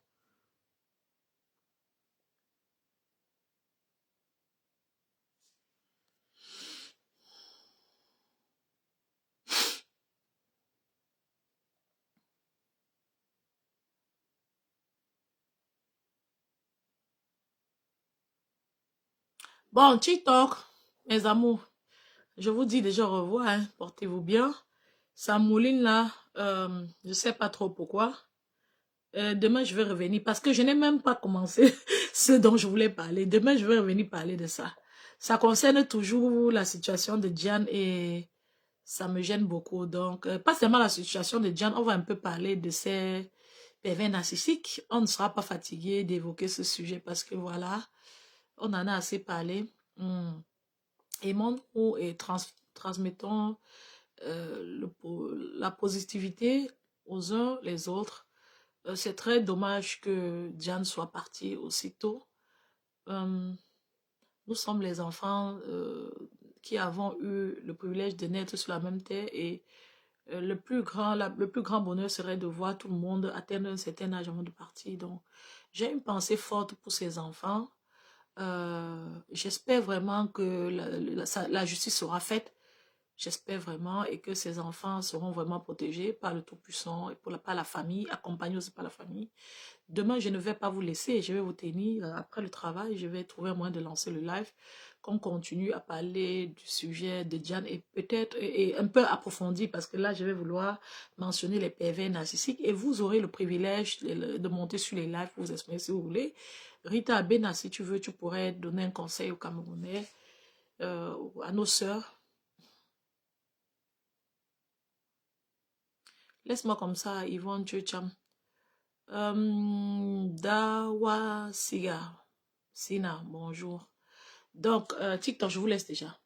Bon, TikTok, mes amours, je vous dis déjà au revoir, hein. Portez-vous bien. Ça mouline là, je sais pas trop pourquoi. Demain, je vais revenir parce que je n'ai même pas commencé ce dont je voulais parler. Demain, je vais revenir parler de ça. Ça concerne toujours la situation de Diane et ça me gêne beaucoup. Donc, pas seulement la situation de Diane, on va un peu parler de ces pervers narcissiques. On ne sera pas fatigué d'évoquer ce sujet parce que voilà, on en a assez parlé. Aimons-nous et transmettons la positivité aux uns les autres. C'est très dommage que Diane soit partie aussitôt. Nous sommes les enfants qui avons eu le privilège de naître sur la même terre et le plus grand bonheur serait de voir tout le monde atteindre un certain âge avant de partir. Donc, j'ai une pensée forte pour ces enfants. J'espère vraiment que la justice sera faite. J'espère vraiment et que ces enfants seront vraiment protégés par le Tout-Puissant et par la famille, accompagnés aussi par la famille. Demain, je ne vais pas vous laisser, je vais vous tenir. Après le travail, je vais trouver un moyen de lancer le live, qu'on continue à parler du sujet de Diane et peut-être et un peu approfondi parce que là, je vais vouloir mentionner les pervers narcissiques et vous aurez le privilège de monter sur les lives pour vous exprimer si vous voulez. Rita Abena, si tu veux, tu pourrais donner un conseil aux Camerounais, à nos sœurs. Laisse-moi comme ça, Yvonne Tchoucham. Dawa Siga. Sina, bonjour. Donc, TikTok, je vous laisse déjà.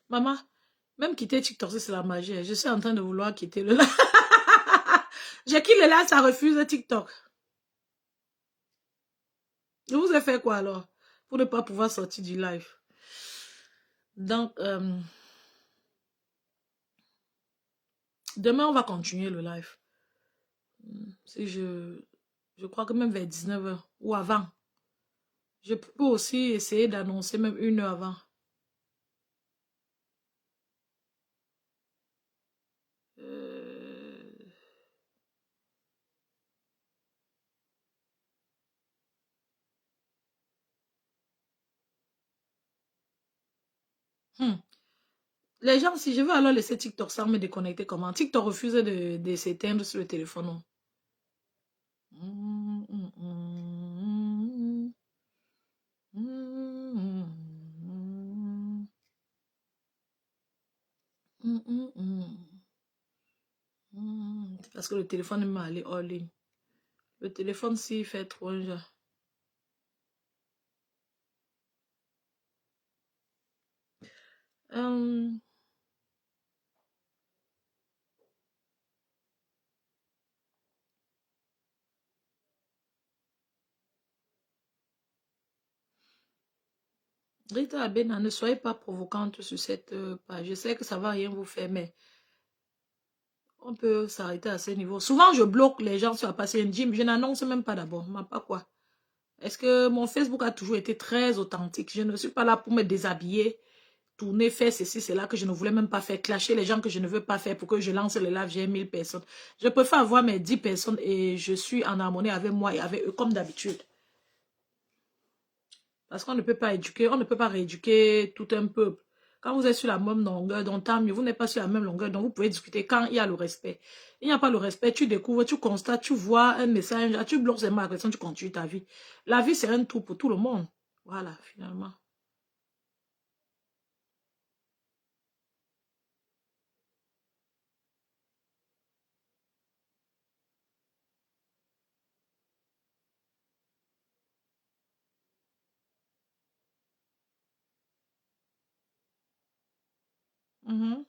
Maman, même quitter TikTok, c'est la magie. Je suis en train de vouloir quitter le live. J'ai quitté le live, ça refuse TikTok. Je vous ai fait quoi alors? Pour ne pas pouvoir sortir du live. Donc, demain, on va continuer le live. Si je crois que même vers 19h ou avant. Je peux aussi essayer d'annoncer même 1 heure avant. Les gens, si je veux alors laisser TikTok sans me déconnecter, comment? TikTok refuse de s'éteindre sur le téléphone. Parce que le téléphone m'a allé hors ligne. Le téléphone, s'il fait trop, Rita Abena, ne soyez pas provocante sur cette page. Je sais que ça va rien vous faire, mais on peut s'arrêter à ce niveau. Souvent, je bloque les gens sur la page gym. Je n'annonce même pas d'abord. Pas quoi. Est-ce que mon Facebook a toujours été très authentique? Je ne suis pas là pour me déshabiller tourner, faire ceci, c'est là que je ne voulais même pas faire, clasher les gens que je ne veux pas faire pour que je lance le live, j'ai 1000 personnes. Je préfère avoir mes 10 personnes et je suis en harmonie avec moi et avec eux comme d'habitude. Parce qu'on ne peut pas éduquer, on ne peut pas rééduquer tout un peuple. Quand vous êtes sur la même longueur, donc tant mieux, vous n'êtes pas sur la même longueur, donc vous pouvez discuter quand il y a le respect. Il n'y a pas le respect, tu découvres, tu constates, tu vois un message, tu bloques ces agressions, tu continues ta vie. La vie, c'est un tout pour tout le monde. Voilà, finalement. Mhm.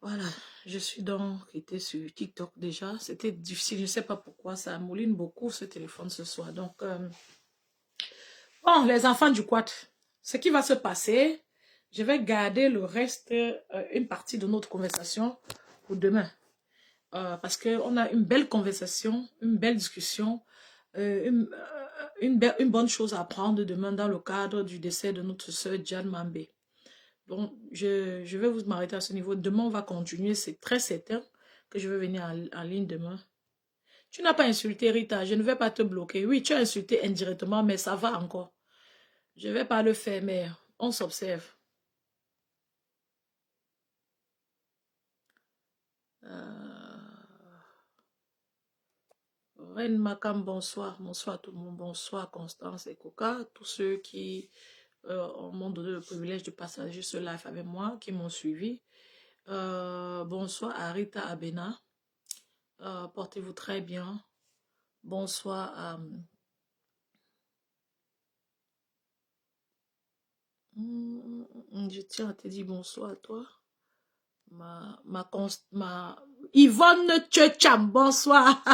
Voilà, je suis donc été sur TikTok déjà. C'était difficile, je ne sais pas pourquoi, ça mouline beaucoup ce téléphone ce soir. Donc, bon, les enfants du quad, ce qui va se passer, je vais garder le reste, une partie de notre conversation pour demain. Parce qu'on a une belle conversation, une belle discussion, une bonne chose à apprendre demain dans le cadre du décès de notre sœur Diane Mambé. Donc, je vais vous m'arrêter à ce niveau. Demain, on va continuer. C'est très certain que je vais venir en ligne demain. Tu n'as pas insulté Rita. Je ne vais pas te bloquer. Oui, tu as insulté indirectement, mais ça va encore. Je ne vais pas le faire, mais on s'observe. Reine Makam, bonsoir. Bonsoir tout le monde. Bonsoir Constance et Coca. Tous ceux qui m'ont donné le privilège de partager ce live avec moi, qui m'ont suivi. Bonsoir à Rita Abena. Portez-vous très bien. Bonsoir à... je tiens à te dire bonsoir à toi. Yvonne Tcham, bonsoir.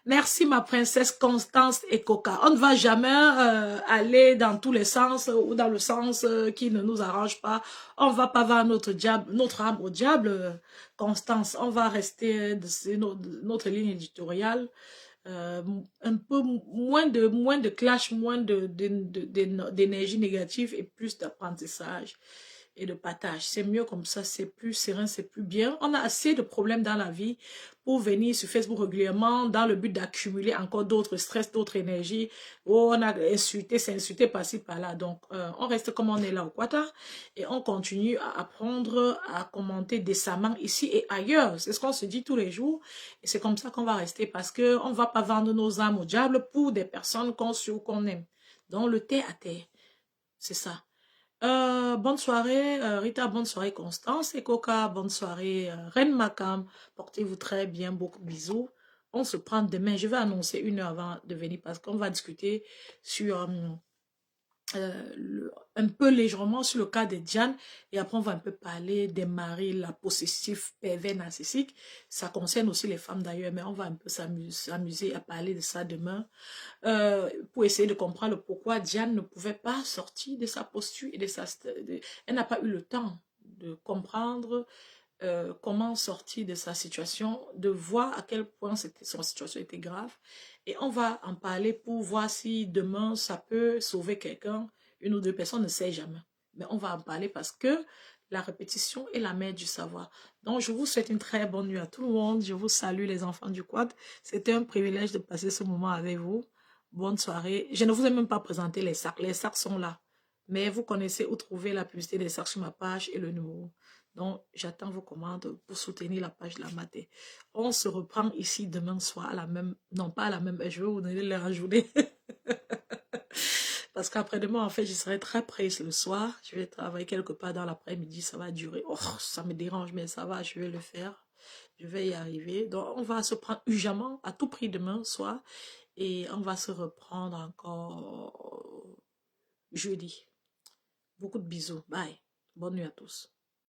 Merci ma princesse Constance et Coca. On ne va jamais aller dans tous les sens ou dans le sens qui ne nous arrange pas. On ne va pas voir notre diable, notre âme au diable, Constance. On va rester de notre ligne éditoriale. Un peu moins de clash, moins d'énergie négative et plus d'apprentissage et de partage. C'est mieux comme ça, c'est plus serein, c'est plus bien. On a assez de problèmes dans la vie pour venir sur Facebook régulièrement dans le but d'accumuler encore d'autres stress, d'autres énergies. Oh, on a insulté, c'est insulté par-ci, par-là. Donc, on reste comme on est là au Qatar et on continue à apprendre, à commenter décemment ici et ailleurs. C'est ce qu'on se dit tous les jours et c'est comme ça qu'on va rester parce qu'on ne va pas vendre nos âmes au diable pour des personnes qu'on suit ou qu'on aime. Donc, le thé à terre, c'est ça. Bonne soirée, Rita, bonne soirée, Constance et Coca, bonne soirée, Reine Makam, portez-vous très bien, beaucoup de bisous. On se prend demain, je vais annoncer 1 heure avant de venir parce qu'on va discuter sur un peu légèrement sur le cas de Diane et après on va un peu parler des maris, la possessif, pervers, narcissique. Ça concerne aussi les femmes d'ailleurs, mais on va un peu s'amuser à parler de ça demain. Pour essayer de comprendre pourquoi Diane ne pouvait pas sortir de sa posture et elle n'a pas eu le temps de comprendre comment sortir de sa situation, de voir à quel point son situation était grave. Et on va en parler pour voir si demain ça peut sauver quelqu'un, 1 ou 2 personnes, on ne sait jamais. Mais on va en parler parce que la répétition est la mère du savoir. Donc, je vous souhaite une très bonne nuit à tout le monde. Je vous salue les enfants du quad. C'était un privilège de passer ce moment avec vous. Bonne soirée. Je ne vous ai même pas présenté les sacs. Les sacs sont là. Mais vous connaissez où trouver la publicité des sacs sur ma page et le numéro. Donc, j'attends vos commandes pour soutenir la page de la Maté. On se reprend ici demain soir à la même... Non, pas à la même heure. Je vais vous donner l'heure en journée. Parce qu'après-demain, en fait, je serai très prise le soir. Je vais travailler quelque part dans l'après-midi. Ça va durer. Oh, ça me dérange, mais ça va, je vais le faire. Je vais y arriver. Donc, on va se prendre urgemment à tout prix demain soir. Et on va se reprendre encore jeudi. Beaucoup de bisous. Bye. Bonne nuit à tous.